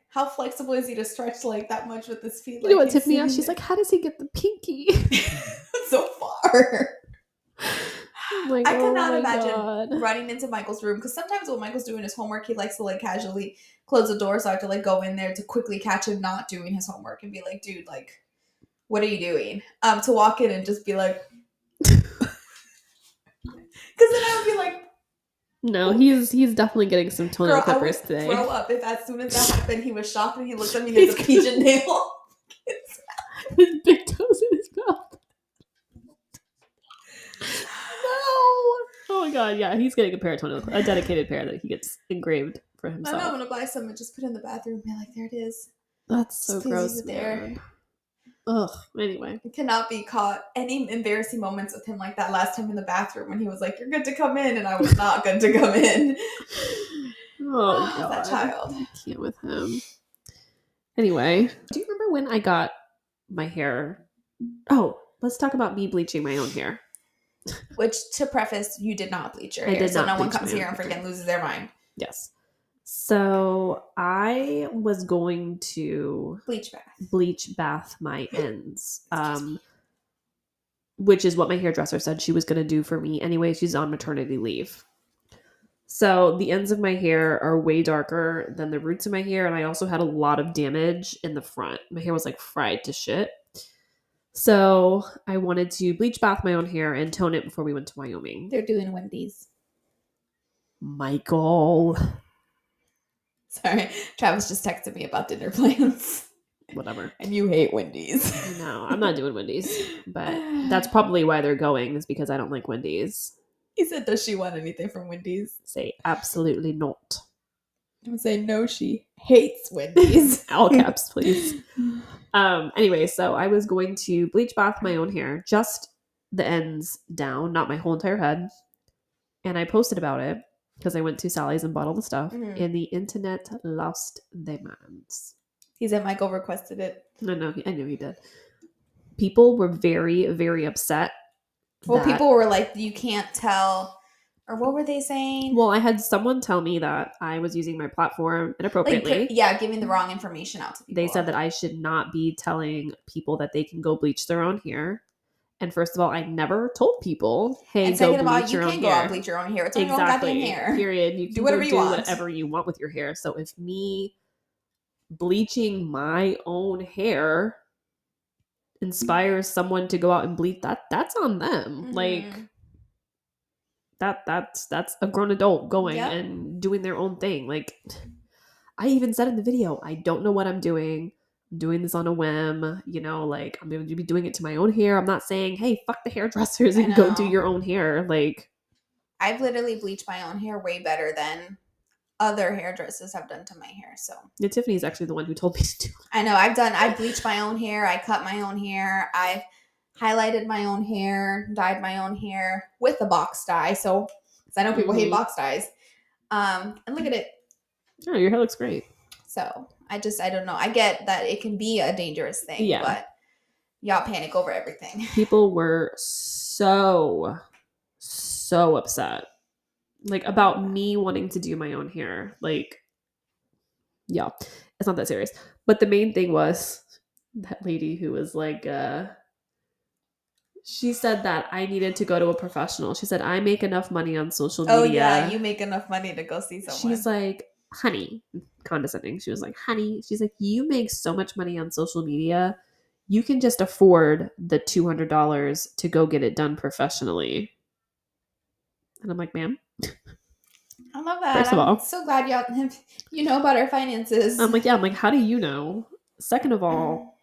how flexible is he to stretch that much with his feet? You know what Tiffany asked? She's like, how does he get the pinky? So far. Like, I cannot imagine running into Michael's room, because sometimes when Michael's doing his homework, he likes to casually close the door, so I have to go in there to quickly catch him not doing his homework and be like, dude, what are you doing? To walk in and just be like, because then I would be like, no, he's definitely getting some toenail clippers today. Throw up if as soon as that happened, he was shocked and he looked at me and there's a pigeon nail. His big toes in his mouth. Oh my god, yeah, he's getting a pair of toenails, a dedicated pair that he gets engraved for himself. I know, I'm gonna buy some and just put it in the bathroom and be like, there it is. That's so just gross, there. Ugh, anyway. It cannot be caught. Any embarrassing moments with him like that last time in the bathroom when he was like, you're good to come in, and I was not good to come in. Oh god. That child. I can't with him. Anyway, do you remember when I got my hair? Oh, let's talk about me bleaching my own hair. Which, to preface, you did not bleach your hair, so no one comes here and freaking loses their mind. Yes. So I was going to bleach bath my ends, which is what my hairdresser said she was going to do for me anyway. She's on maternity leave. So the ends of my hair are way darker than the roots of my hair, and I also had a lot of damage in the front. My hair was fried to shit. So I wanted to bleach bath my own hair and tone it before we went to Wyoming. They're doing Wendy's. Michael. Sorry, Travis just texted me about dinner plans. Whatever. And you hate Wendy's. No, I'm not doing Wendy's. But that's probably why they're going, is because I don't like Wendy's. He said, does she want anything from Wendy's? Say absolutely not. I would say, no, she hates Wendy's. All caps, please. Anyway, so I was going to bleach bath my own hair, just the ends down, not my whole entire head. And I posted about it because I went to Sally's and bought all the stuff, Mhm. and the internet lost their minds. He said Michael requested it. No, I knew he did. People were very, very upset. Well, people were like, you can't tell. Or what were they saying? Well, I had someone tell me that I was using my platform inappropriately. Giving the wrong information out to people. They said that I should not be telling people that they can go bleach their own hair. And first of all, I never told people, hey, and go second bleach of all, your you own can go hair. out and bleach your own hair. It's on your own Exactly. goddamn hair. Period. You can do whatever you want with your hair. So if me bleaching my own hair inspires someone to go out and bleach, that's on them. Mhm. Like that's a grown adult going Yep. and doing their own thing. Like I even said in the video, I don't know what I'm doing. I'm doing this on a whim, you know, like I'm going to be doing it to my own hair. I'm not saying, hey, fuck the hairdressers and go do your own hair. Like I've literally bleached my own hair way better than other hairdressers have done to my hair. So yeah, Tiffany's actually the one who told me to do it. I know I bleached my own hair. I cut my own hair. I've highlighted my own hair, dyed my own hair with a box dye. So, because I know people hate box dyes. And look at it. Oh, your hair looks great. So I don't know. I get that it can be a dangerous thing, but y'all panic over everything. People were so upset. Like about me wanting to do my own hair. Like, yeah, it's not that serious. But the main thing was that lady who was like, she said that I needed to go to a professional. She said, I make enough money on social media. Oh, yeah, you make enough money to go see someone. She's like, honey, condescending. She was like, honey, she's like, you make so much money on social media. You can just afford the $200 to go get it done professionally. And I'm like, ma'am. I love that. First of all, I'm so glad you know about our finances. I'm like, how do you know? Second of all,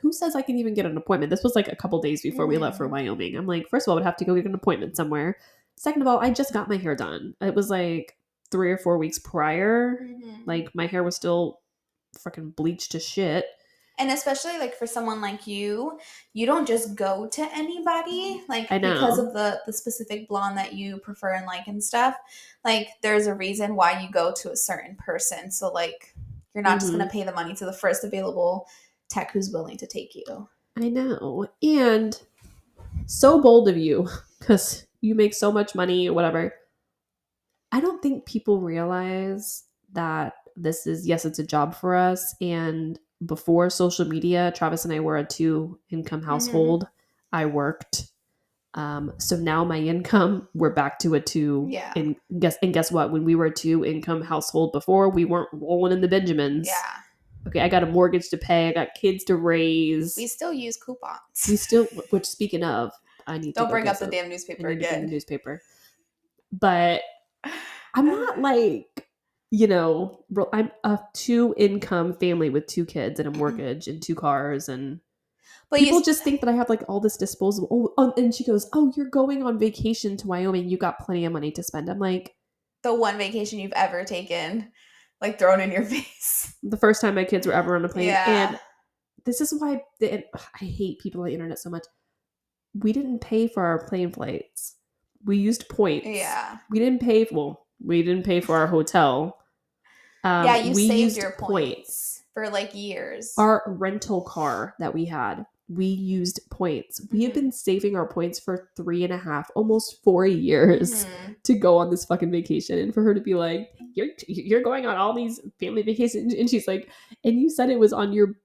who says I can even get an appointment? This was like a couple days before we left for Wyoming. I'm like, first of all, I would have to go get an appointment somewhere. Second of all, I just got my hair done. It was like 3 or 4 weeks prior. Like my hair was still freaking bleached to shit. And especially like for someone like you don't just go to anybody, like I know. because of the specific blonde that you prefer and like and stuff. Like there's a reason why you go to a certain person. So like you're not just gonna pay the money to the first available tech who's willing to take you. I know. And so bold of you because you make so much money or whatever. I don't think people realize that this is, yes, it's a job for us. And before social media, Travis and I were a 2-income household. I worked. So now my income, we're back to a 2. Yeah. And guess what? When we were a 2-income household before, we weren't rolling in the Benjamins. Yeah. Okay, I got a mortgage to pay. I got kids to raise. We still use coupons. Which speaking of, I need Don't to bring up the damn newspaper again. The newspaper. But I'm not like, you know, I'm a 2-income family with 2 kids and a mortgage and 2 cars, and but people just think that I have like all this disposable. Oh, and she goes, "Oh, you're going on vacation to Wyoming. You got plenty of money to spend." I'm like, the one vacation you've ever taken, like thrown in your face. The first time my kids were ever on a plane. Yeah. And this is why I hate people on the internet so much. We didn't pay for our plane flights. We used points. Yeah. We didn't pay for our hotel. Yeah, you saved your points for like years. Our rental car that we had, we used points. We have been saving our points for 3.5, almost 4 years to go on this fucking vacation. And for her to be like, you're going on all these family vacations, and she's like, and you said it was on your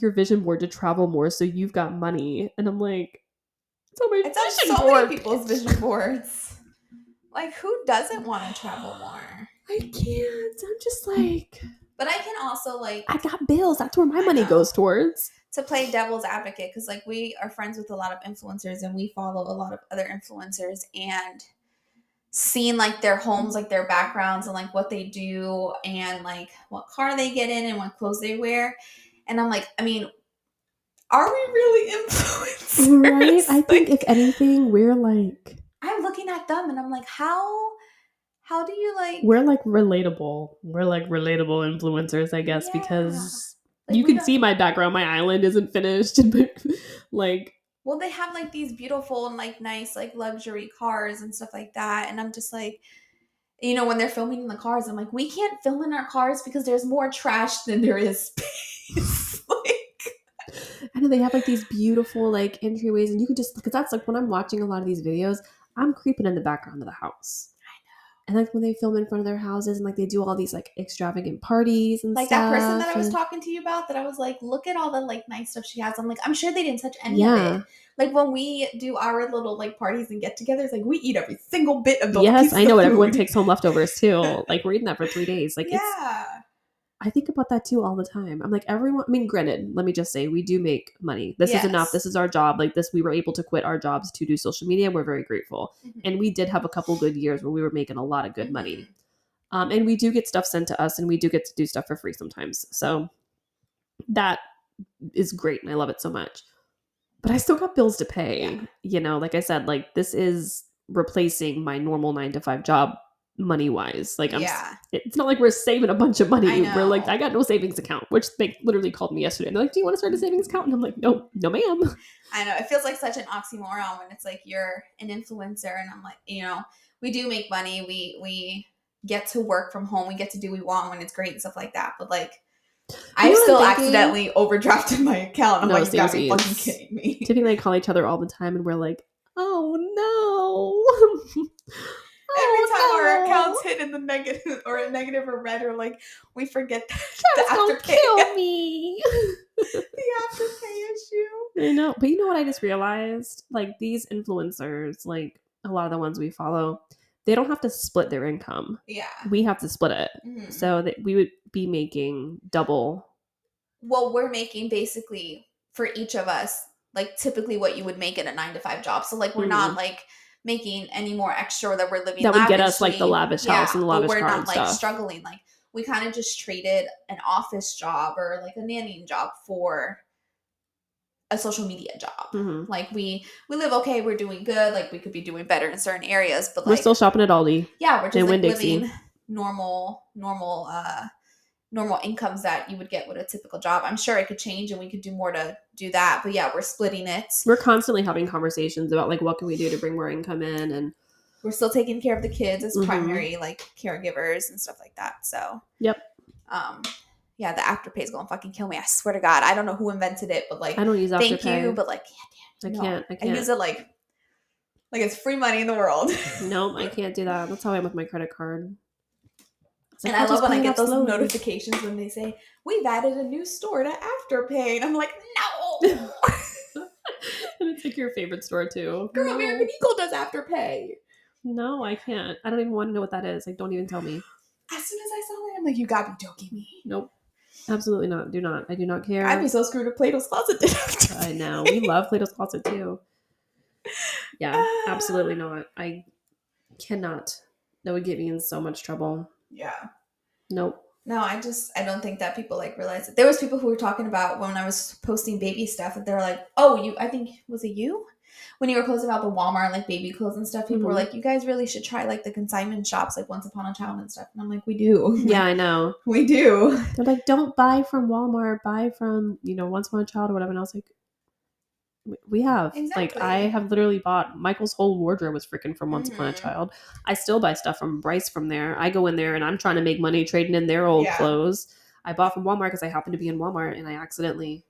vision board to travel more, so you've got money. And I'm like, it's on so many people's vision boards. Like, who doesn't want to travel more? I can't. I'm just like, but I can also like, I got bills. That's where my money goes towards. To play devil's advocate, because like we are friends with a lot of influencers and we follow a lot of other influencers, and seeing like their homes, like their backgrounds and like what they do and like what car they get in and what clothes they wear. And I'm like, I mean, are we really influencers? Right? I think if anything, we're like, I'm looking at them and I'm like, how do you like... We're like relatable. We're like relatable influencers, I guess, because like, you can see my background. My island isn't finished. And like, Well, they have like these beautiful and like nice like luxury cars and stuff like that. And I'm just like, when they're filming in the cars, I'm like, we can't film in our cars because there's more trash than there is space. Like, I know they have like these beautiful like entryways, and you can just, because that's like when I'm watching a lot of these videos, I'm creeping in the background of the house. And like when they film in front of their houses and like they do all these like extravagant parties and like stuff. that person that I was talking to you about, that I was like, look at all the like nice stuff she has. I'm like, I'm sure they didn't touch any of it. Like when we do our little like parties and get-togethers, like we eat every single bit of those. Yes, I know. What everyone takes home leftovers too. Like we're eating that for 3 days. Like yeah. I think about that too all the time. I'm like, everyone, I mean, granted, let me just say, we do make money. This is enough. This is our job. Like this, we were able to quit our jobs to do social media. We're very grateful. Mm-hmm. And we did have a couple good years where we were making a lot of good money. And we do get stuff sent to us, and we do get to do stuff for free sometimes. So that is great. And I love it so much. But I still got bills to pay. Yeah. Like I said, like this is replacing my normal 9-to-5 job money-wise. Like it's not like we're saving a bunch of money. We're like, I got no savings account, which they literally called me yesterday. And they're like, do you want to start a savings account? And I'm like, no ma'am. I know. It feels like such an oxymoron when it's like you're an influencer and I'm like, we do make money. We get to work from home. We get to do what we want when it's great and stuff like that. But like, I still accidentally overdrafted my account. I'm like, you gotta be fucking kidding me. Tiffany and I call each other all the time and we're like, oh no. Every time our account's hit in the negative or a negative or red, or like we forget the afterpay. Kill me. The afterpay issue. I know. But you know what I just realized? Like these influencers, like a lot of the ones we follow, they don't have to split their income. Yeah. We have to split it. Mm-hmm. So that we would be making double. Well, we're making basically for each of us, like typically what you would make in a 9-to-5 job. So like we're not like making any more extra that we're living that would lavishly. Get us like the lavish house and the lavish car and stuff. But we're not like struggling. Like we kind of just traded an office job or like a nannying job for a social media job. Mm-hmm. Like we live okay, we're doing good, like we could be doing better in certain areas, but like we're still shopping at Aldi. Yeah, we're just like living normal incomes that you would get with a typical job. I'm sure it could change and we could do more to do that, but yeah, we're splitting it. We're constantly having conversations about like what can we do to bring more income in, and we're still taking care of the kids as primary like caregivers and stuff like that. So yep. Yeah, the Afterpay is gonna fucking kill me. I swear to God, I don't know who invented it, but like I don't use Afterpay. Thank you, but like I can't. I use it like it's free money in the world. Nope, I can't do that. That's how I am with my credit card. Like, and I love when I get those notifications when they say, we've added a new store to Afterpay. And I'm like, no. And it's like your favorite store too. Girl, American Eagle does Afterpay. No, I can't. I don't even want to know what that is. Like, don't even tell me. As soon as I saw that, I'm like, you gotta be joking me. Nope. Absolutely not. Do not. I do not care. I'd be so screwed if Plato's Closet did Afterpay. I know. We love Plato's Closet too. Yeah, absolutely not. I cannot. That would get me in so much trouble. Yeah. Nope. No, I don't think that people like realize it. There was people who were talking about when I was posting baby stuff that they're like, oh, was it you? When you were posting about the Walmart, like baby clothes and stuff, people were like, you guys really should try like the consignment shops, like Once Upon a Child and stuff. And I'm like, we do. Yeah, I know. We do. They're like, don't buy from Walmart, buy from, Once Upon a Child or whatever. And I was like, we have. Exactly. Like, I have literally bought, Michael's whole wardrobe was freaking from Once Upon a Child. I still buy stuff from Bryce from there. I go in there and I'm trying to make money trading in their old clothes. I bought from Walmart because I happened to be in Walmart and I accidentally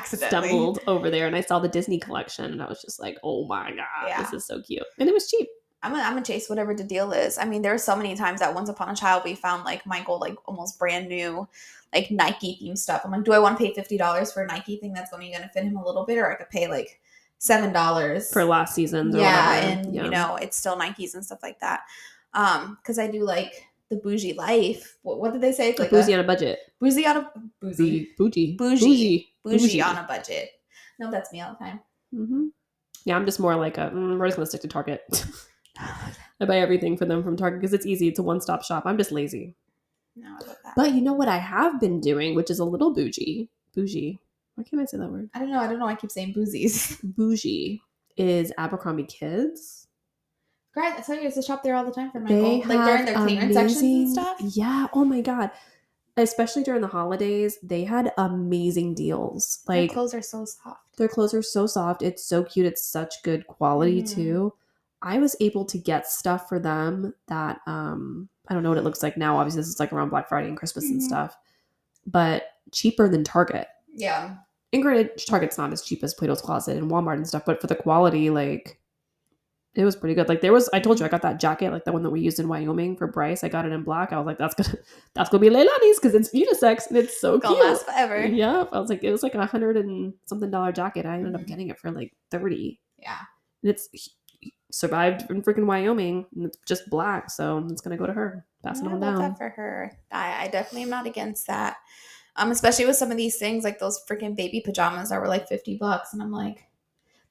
stumbled over there and I saw the Disney collection and I was just like, oh my God, this is so cute. And it was cheap. I'm gonna chase whatever the deal is. I mean, there were so many times that Once Upon a Child we found like Michael like almost brand new like Nike themed stuff. I'm like, do I want to pay $50 for a Nike thing that's only gonna fit him a little bit, or I could pay like $7 for last season's or whatever. And it's still Nikes and stuff like that. Because I do like the bougie life. What did they say? It's like bougie on a budget. Bougie on a bougie on a budget. No, that's me all the time. Mm-hmm. Yeah, I'm just more like we're just gonna stick to Target. I buy everything for them from Target because it's easy. It's a one-stop shop. I'm just lazy. No, I love that. But you know what I have been doing, which is a little bougie. Bougie. Why can't I say that word? I don't know. I keep saying boozies. Bougie is Abercrombie Kids. Great. I tell you, I used to shop there all the time for Michael. Like during their clearance sections and stuff. Yeah. Oh my God. Especially during the holidays, they had amazing deals. Like their clothes are so soft. Their clothes are so soft. It's so cute. It's such good quality too. I was able to get stuff for them that I don't know what it looks like now. Obviously, this is like around Black Friday and Christmas and stuff, but cheaper than Target. Yeah. And granted, Target's not as cheap as Plato's Closet and Walmart and stuff, but for the quality, like, it was pretty good. Like, I told you I got that jacket, like the one that we used in Wyoming for Bryce. I got it in black. I was like, that's gonna be Leilani's because it's unisex and it's so Gonna cute. last forever. Yeah, I was like, it was like $100 and something jacket. I ended up getting it for like $30. Yeah, and it's survived in freaking Wyoming, and it's just black, so it's gonna go to her. Pass it on down. I love that for her. I definitely am not against that. Especially with some of these things, like those freaking baby pajamas that were like $50, and I'm like,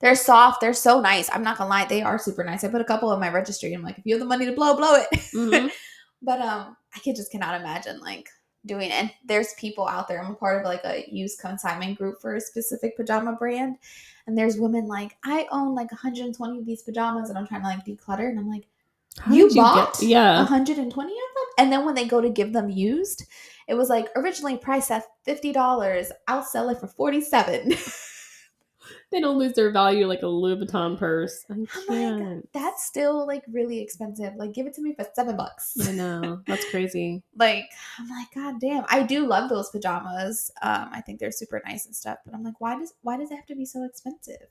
they're soft, they're so nice. I'm not gonna lie, they are super nice. I put a couple in my registry. I'm like, if you have the money to blow it. But I just cannot imagine like doing it. And there's people out there. I'm a part of like a used consignment group for a specific pajama brand, and there's women like, I own like 120 of these pajamas, and I'm trying to like declutter, and I'm like, you bought 120 of them? And then when they go to give them used, it was like originally priced at $50. I'll sell it for $47. They don't lose their value like a Louis Vuitton purse. I can't. Like, that's still like really expensive. Like, give it to me for $7. I know, that's crazy. Like, I'm like, God damn. I do love those pajamas. I think they're super nice and stuff. But I'm like, why does it have to be so expensive?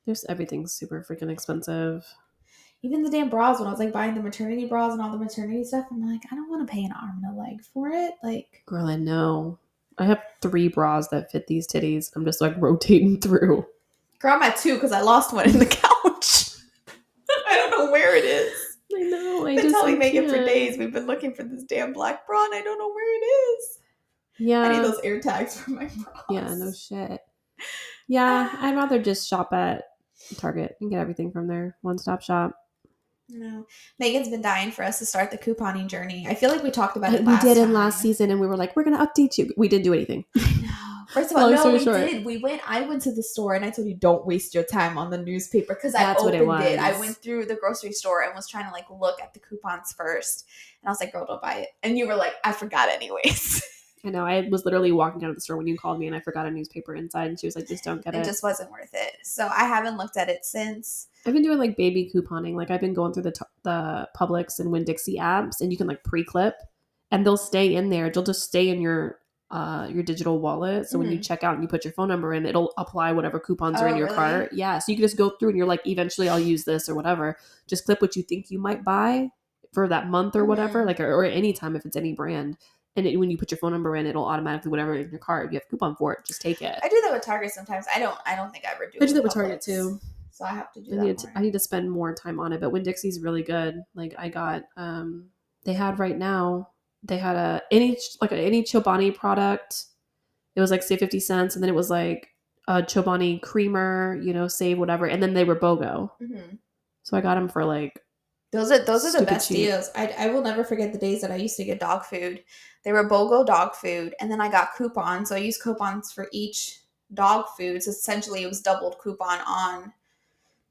There's everything's super freaking expensive. Even the damn bras, when I was like buying the maternity bras and all the maternity stuff, I'm like, I don't want to pay an arm and a leg for it. Like, girl, I know. I have 3 bras that fit these titties. I'm just like rotating through. Girl, I'm at 2 because I lost one in the couch. I don't know where it is. I know. I've been telling Megan for days we've been looking for this damn black bra and I don't know where it is. Yeah. I need those air tags for my bras. Yeah, no shit. Yeah, I'd rather just shop at Target and get everything from there. One-stop shop. No. Megan's been dying for us to start the couponing journey. I feel like we talked about it last We did in time. last season, and we were like, we're going to update you. We didn't do anything. I know. First of all, we did. I went to the store, and I told you, don't waste your time on the newspaper, because I opened it. I went through the grocery store and was trying to, like, look at the coupons first. And I was like, girl, don't buy it. And you were like, I forgot anyways. I know. I was literally walking down to the store when you called me, and I forgot a newspaper inside, and she was like, just don't get it. It just wasn't worth it. So I haven't looked at it since. I've been doing like baby couponing. Like I've been going through the Publix and Winn-Dixie apps, and you can like pre-clip, and they'll stay in there. They'll just stay in your digital wallet. So when you check out and you put your phone number in, it'll apply whatever coupons are in your cart. Yeah. So you can just go through and you're like, eventually I'll use this or whatever. Just clip what you think you might buy for that month or whatever, like or any time if it's any brand. And when you put your phone number in, it'll automatically whatever in your cart. If you have a coupon for it, just take it. I do that with Target sometimes. I don't think I ever do. I do that with Target too. So I have to do that. I need to spend more time on it. But Winn-Dixie's really good. Like I got, they had right now, they had any Chobani product. It was like say 50 cents, and then it was like a Chobani creamer, save whatever, and then they were BOGO. So I got them for like. Those are the best deals. I will never forget the days that I used to get dog food. They were BOGO dog food, and then I got coupons. So I used coupons for each dog food. So essentially, it was doubled coupon on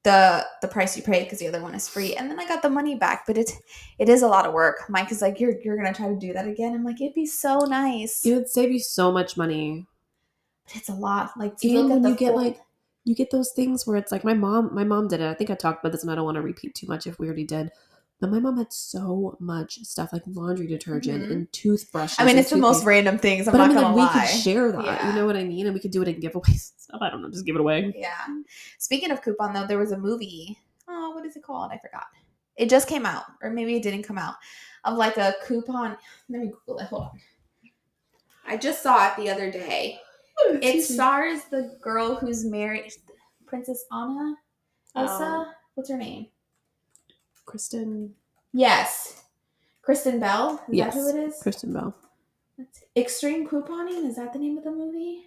the price you pay because the other one is free. And then I got the money back. But it is a lot of work. Mike is like, you're gonna try to do that again. I'm like, it'd be so nice. It would save you so much money. But it's a lot. Like and when you get like. You get those things where it's like my mom did it. I think I talked about this and I don't want to repeat too much if we already did. But my mom had so much stuff like laundry detergent and toothbrushes. I mean, it's the most random things. I'm not going to lie. We could share that. Yeah. You know what I mean? And we could do it in giveaways and stuff. I don't know. Just give it away. Yeah. Speaking of coupon, though, there was a movie. Oh, what is it called? I forgot. It just came out. Or maybe it didn't come out. Of like a coupon. Let me Google it. Hold on. I just saw it the other day. It stars the girl who's married, Princess Anna, Elsa. What's her name? Kristen. Yes, Kristen Bell. Is that who it is? Kristen Bell. Extreme Couponing. Is that the name of the movie?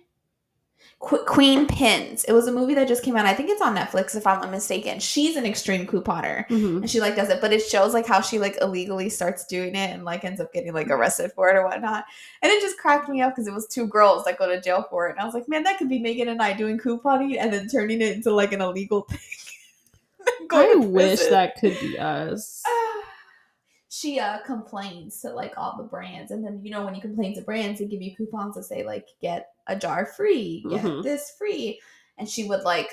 Queen Pins. It was a movie that just came out. I think it's on Netflix if I'm not mistaken. She's an extreme couponer and she like does it, but it shows like how she like illegally starts doing it and like ends up getting like arrested for it or whatnot. And it just cracked me up because it was 2 girls that go to jail for it. And I was like, man, that could be Megan and I doing couponing and then turning it into like an illegal thing. I wish that could be us. She complains to like all the brands, and then when you complain to brands, they give you coupons to say like get a jar free, get this free, and she would like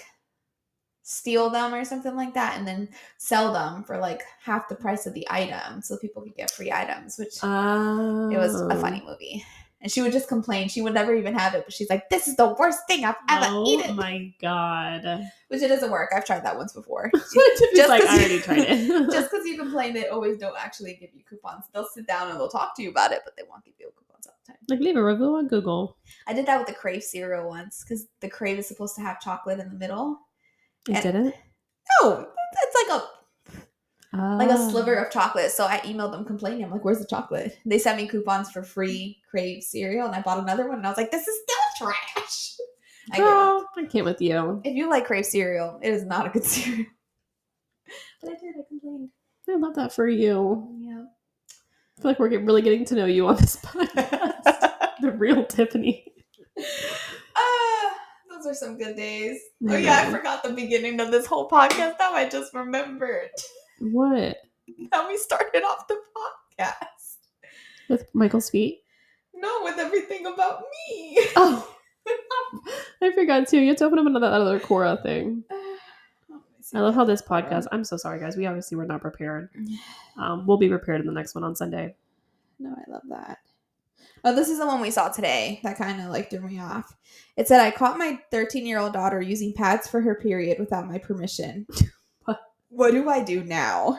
steal them or something like that and then sell them for like half the price of the item so people could get free items, which it was a funny movie. And she would just complain. She would never even have it, but she's like, this is the worst thing I've ever eaten. Oh my God. Which it doesn't work. I've tried that once before. Just like, I already tried it. Just because you complain, they always don't actually give you coupons. They'll sit down and they'll talk to you about it, but they won't give you coupons all the time. Like, leave a review on Google. I did that with the Crave cereal once because the Crave is supposed to have chocolate in the middle. It didn't? No, it's like a sliver of chocolate. So I emailed them complaining. I'm like, where's the chocolate? They sent me coupons for free Crave cereal, and I bought another one, and I was like, this is still trash. I can't with you. If you like Crave cereal, it is not a good cereal. But I did. I complained. I love that for you. Yeah. I feel like we're really getting to know you on this podcast. The real Tiffany. Those are some good days. Oh yeah, I forgot the beginning of this whole podcast. Now I just remembered. What? How we started off the podcast. With Michael's feet? No, with everything about me. Oh. I forgot too. You have to open up another Cora thing. I love how this podcast... I'm so sorry, guys. We obviously were not prepared. We'll be prepared in the next one on Sunday. No, I love that. Oh, this is the one we saw today that kind of like threw me off. It said, I caught my 13-year-old daughter using pads for her period without my permission. What do I do now?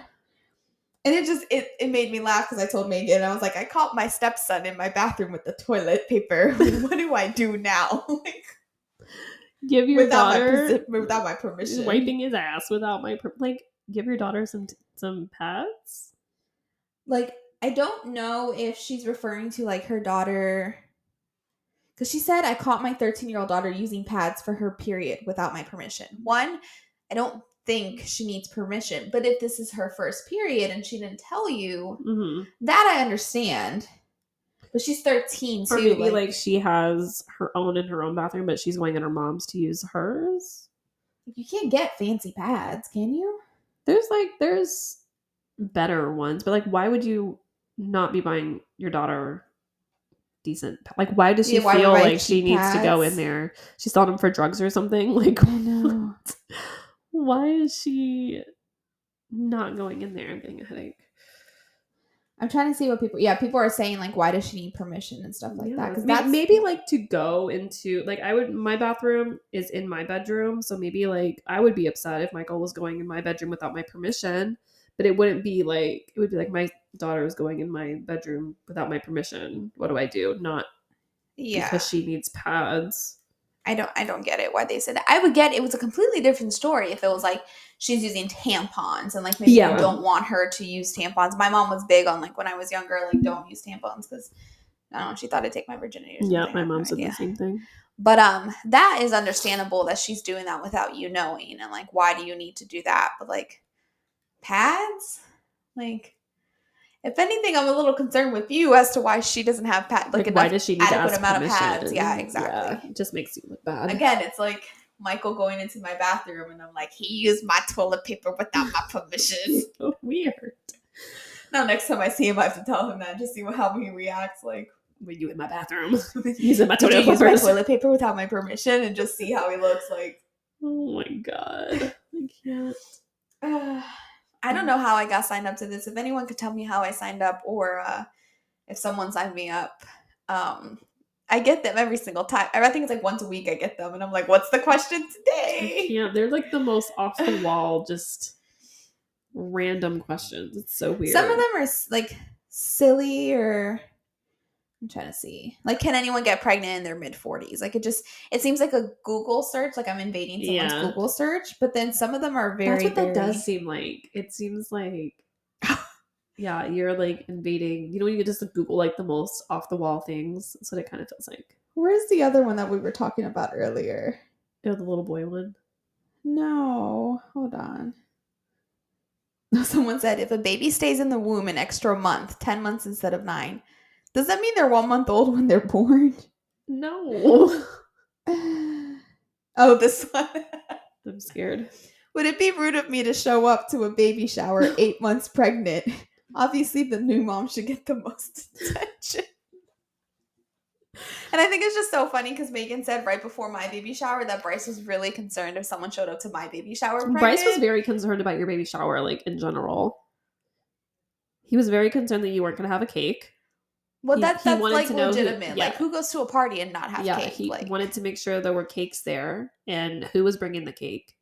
And it made me laugh because I told Megan, I was like, I caught my stepson in my bathroom with the toilet paper. What do I do now? Like, give your daughter without my permission, wiping his ass without my give your daughter some pads. Like, I don't know if she's referring to like her daughter, because she said, I caught my 13-year-old daughter using pads for her period without my permission. One, I don't think she needs permission, but if this is her first period and she didn't tell you, that I understand. But she's 13 too. Or maybe like she has her own in her own bathroom, but she's going in her mom's to use hers. You can't get fancy pads, can you? There's better ones, but like, why would you not be buying your daughter decent? Like, why does she feel like she needs to go in there? She's selling them for drugs or something. Like, I know. Why is she not going in there? I'm getting a headache. I'm trying to see what people are saying, like, why does she need permission and stuff like that? Because maybe like to go into, like, my bathroom is in my bedroom, so maybe like I would be upset if Michael was going in my bedroom without my permission, but it would be like my daughter is going in my bedroom without my permission. What do I do? Not because she needs pads. I don't get it why they said that. I would get it was a completely different story if it was like she's using tampons and like maybe you don't want her to use tampons. My mom was big on like when I was younger, like don't use tampons because I don't know, she thought it'd take my virginity or something. Yeah, my mom said the same thing. But that is understandable that she's doing that without you knowing, and like why do you need to do that? But like pads? Like if anything, I'm a little concerned with you as to why she doesn't have pads. Like why does she need adequate to ask amount permission? of pads? Yeah, exactly. Yeah, it just makes you look bad. Again, it's like Michael going into my bathroom and I'm like, he used my toilet paper without my permission. So weird. Now next time I see him, I have to tell him that, just see how he reacts. Like, were you in my bathroom? Using my toilet paper? Use my toilet paper without my permission, and just see how he looks. Like, oh my god, I can't. I don't know how I got signed up to this. If anyone could tell me how I signed up, or if someone signed me up, I get them every single time. I think it's like once a week I get them, and I'm like, "What's the question today?" Yeah, they're like the most off the wall, just random questions. It's so weird. Some of them are like silly, or I'm trying to see. Like, can anyone get pregnant in their mid-40s? Like, it seems like a Google search. Like, I'm invading someone's Google search. But then some of them are very, that's what that does seem like. It seems like, yeah, you're like invading. You know, when you just like, Google like the most off-the-wall things. That's what it kind of feels like. Where's the other one that we were talking about earlier? Oh, the little boy one? No. Hold on. Someone said, if a baby stays in the womb an extra month, 10 months instead of 9, does that mean they're 1 month old when they're born? No. Oh, this one. I'm scared. Would it be rude of me to show up to a baby shower 8 months pregnant? Obviously, the new mom should get the most attention. And I think it's just so funny because Megan said right before my baby shower that Bryce was really concerned if someone showed up to my baby shower pregnant. Bryce was very concerned about your baby shower, like in general. He was very concerned that you weren't going to have a cake. Well, that's wanted like to know legitimate. Like, who goes to a party and not have cake? He like, wanted to make sure there were cakes there and who was bringing the cake.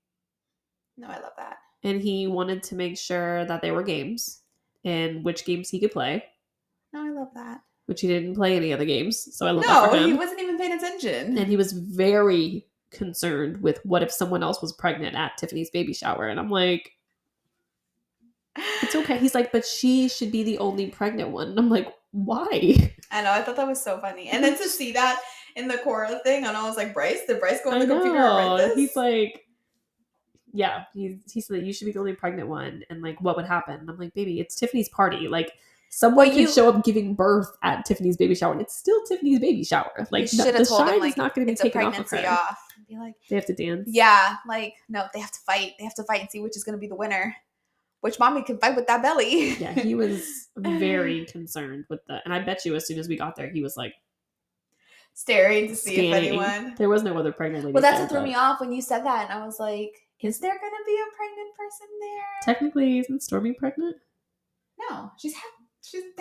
No, I love that. And he wanted to make sure that there were games and which games he could play. No, I love that. Which he didn't play any of the games, so I love that for him. No, he wasn't even paying attention. And he was very concerned with what if someone else was pregnant at Tiffany's baby shower. And I'm like, it's okay. He's like, but she should be the only pregnant one. And I'm like, why? I know. I thought that was so funny. And then to see that in the Cora thing, and I was like, Bryce? Did Bryce go on the computer and write this? He's like, yeah. He said that you should be the only pregnant one. And like, what would happen? And I'm like, baby, it's Tiffany's party. Like, someone could show up giving birth at Tiffany's baby shower, and it's still Tiffany's baby shower. Like, the shine is not going to be taken off of her. And be like, they have to dance. Yeah, like, no, they have to fight. They have to fight and see which is going to be the winner. Which mommy can fight with that belly. Yeah, he was very concerned with that. And I bet you as soon as we got there, he was like, staring to see if anyone. There was no other pregnant lady. Well, that's what threw me off when you said that. And I was like, is there going to be a pregnant person there? Technically, isn't Stormy pregnant? No, she's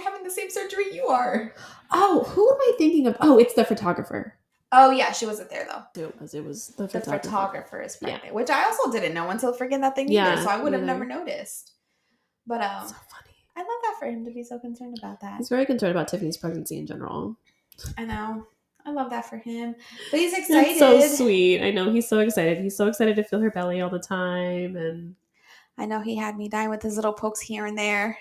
having the same surgery you are. Oh, who am I thinking of? Oh, it's the photographer. Oh, yeah, she wasn't there, though. It was the photographer. The photographer is pregnant, which I also didn't know until freaking that thing either, so I would have never noticed. But, so funny. I love that for him to be so concerned about that. He's very concerned about Tiffany's pregnancy in general. I know. I love that for him. But he's excited. That's so sweet. I know, he's so excited. He's so excited to feel her belly all the time, and I know he had me dying with his little pokes here and there.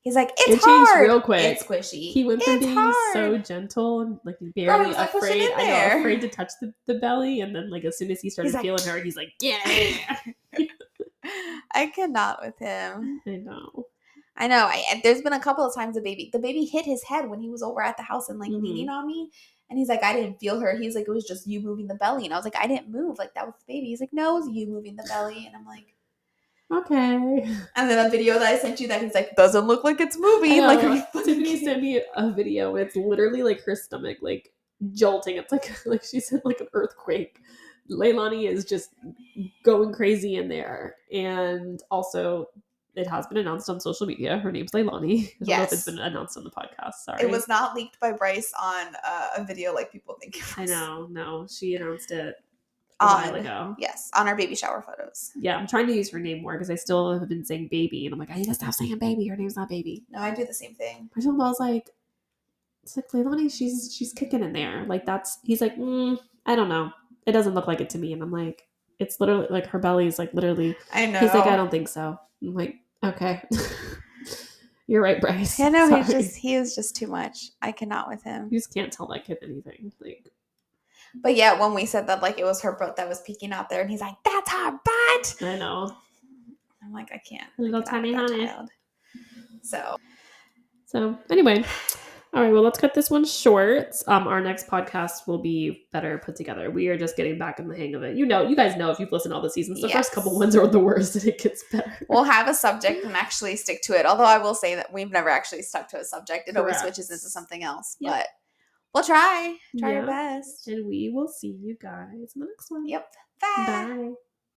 He's like, it hard. Changed real quick. It's squishy. He went from being so gentle and like barely afraid. I know, afraid to touch the belly, and then like as soon as he started feeling her, he's like, yeah. I cannot with him. I know. There's been a couple of times the baby hit his head when he was over at the house and like leaning on me. And he's like, I didn't feel her. He's like, it was just you moving the belly. And I was like, I didn't move. Like, that was the baby. He's like, no, it was you moving the belly. And I'm like, okay. And then a video that I sent you that he's like, doesn't look like it's moving. Like, Tiffany sent me a video. It's literally like her stomach like jolting. It's like she said, like an earthquake. Leilani is just going crazy in there. And also, it has been announced on social media. Her name's Leilani. I don't know if it's been announced on the podcast. Sorry. It was not leaked by Bryce on a video like people think it was. I know. No, she announced it a while ago. Yes, on our baby shower photos. Yeah, I'm trying to use her name more because I still have been saying baby. And I'm like, I need to stop saying baby. Her name's not baby. No, I do the same thing. I told him, I was like, it's like, Leilani, she's kicking in there. Like, he's like, I don't know. It doesn't look like it to me. And I'm like, it's literally like her belly is like literally. I know. He's like, I don't think so. I'm like, okay. You're right, Bryce. Yeah, no, he is just too much. I cannot with him. You just can't tell that kid anything. Like, but yeah, when we said that like it was her butt that was peeking out there, and he's like, that's her butt. I know. I'm like, I can't. Little tiny honey. So anyway. All right, well, let's cut this one short. Our next podcast will be better put together. We are just getting back in the hang of it. You guys know if you've listened to all the seasons, the first couple ones are the worst, and it gets better. We'll have a subject and actually stick to it. Although I will say that we've never actually stuck to a subject. It always switches into something else. Yep. But we'll try our best. And we will see you guys in the next one. Yep. Bye. Bye.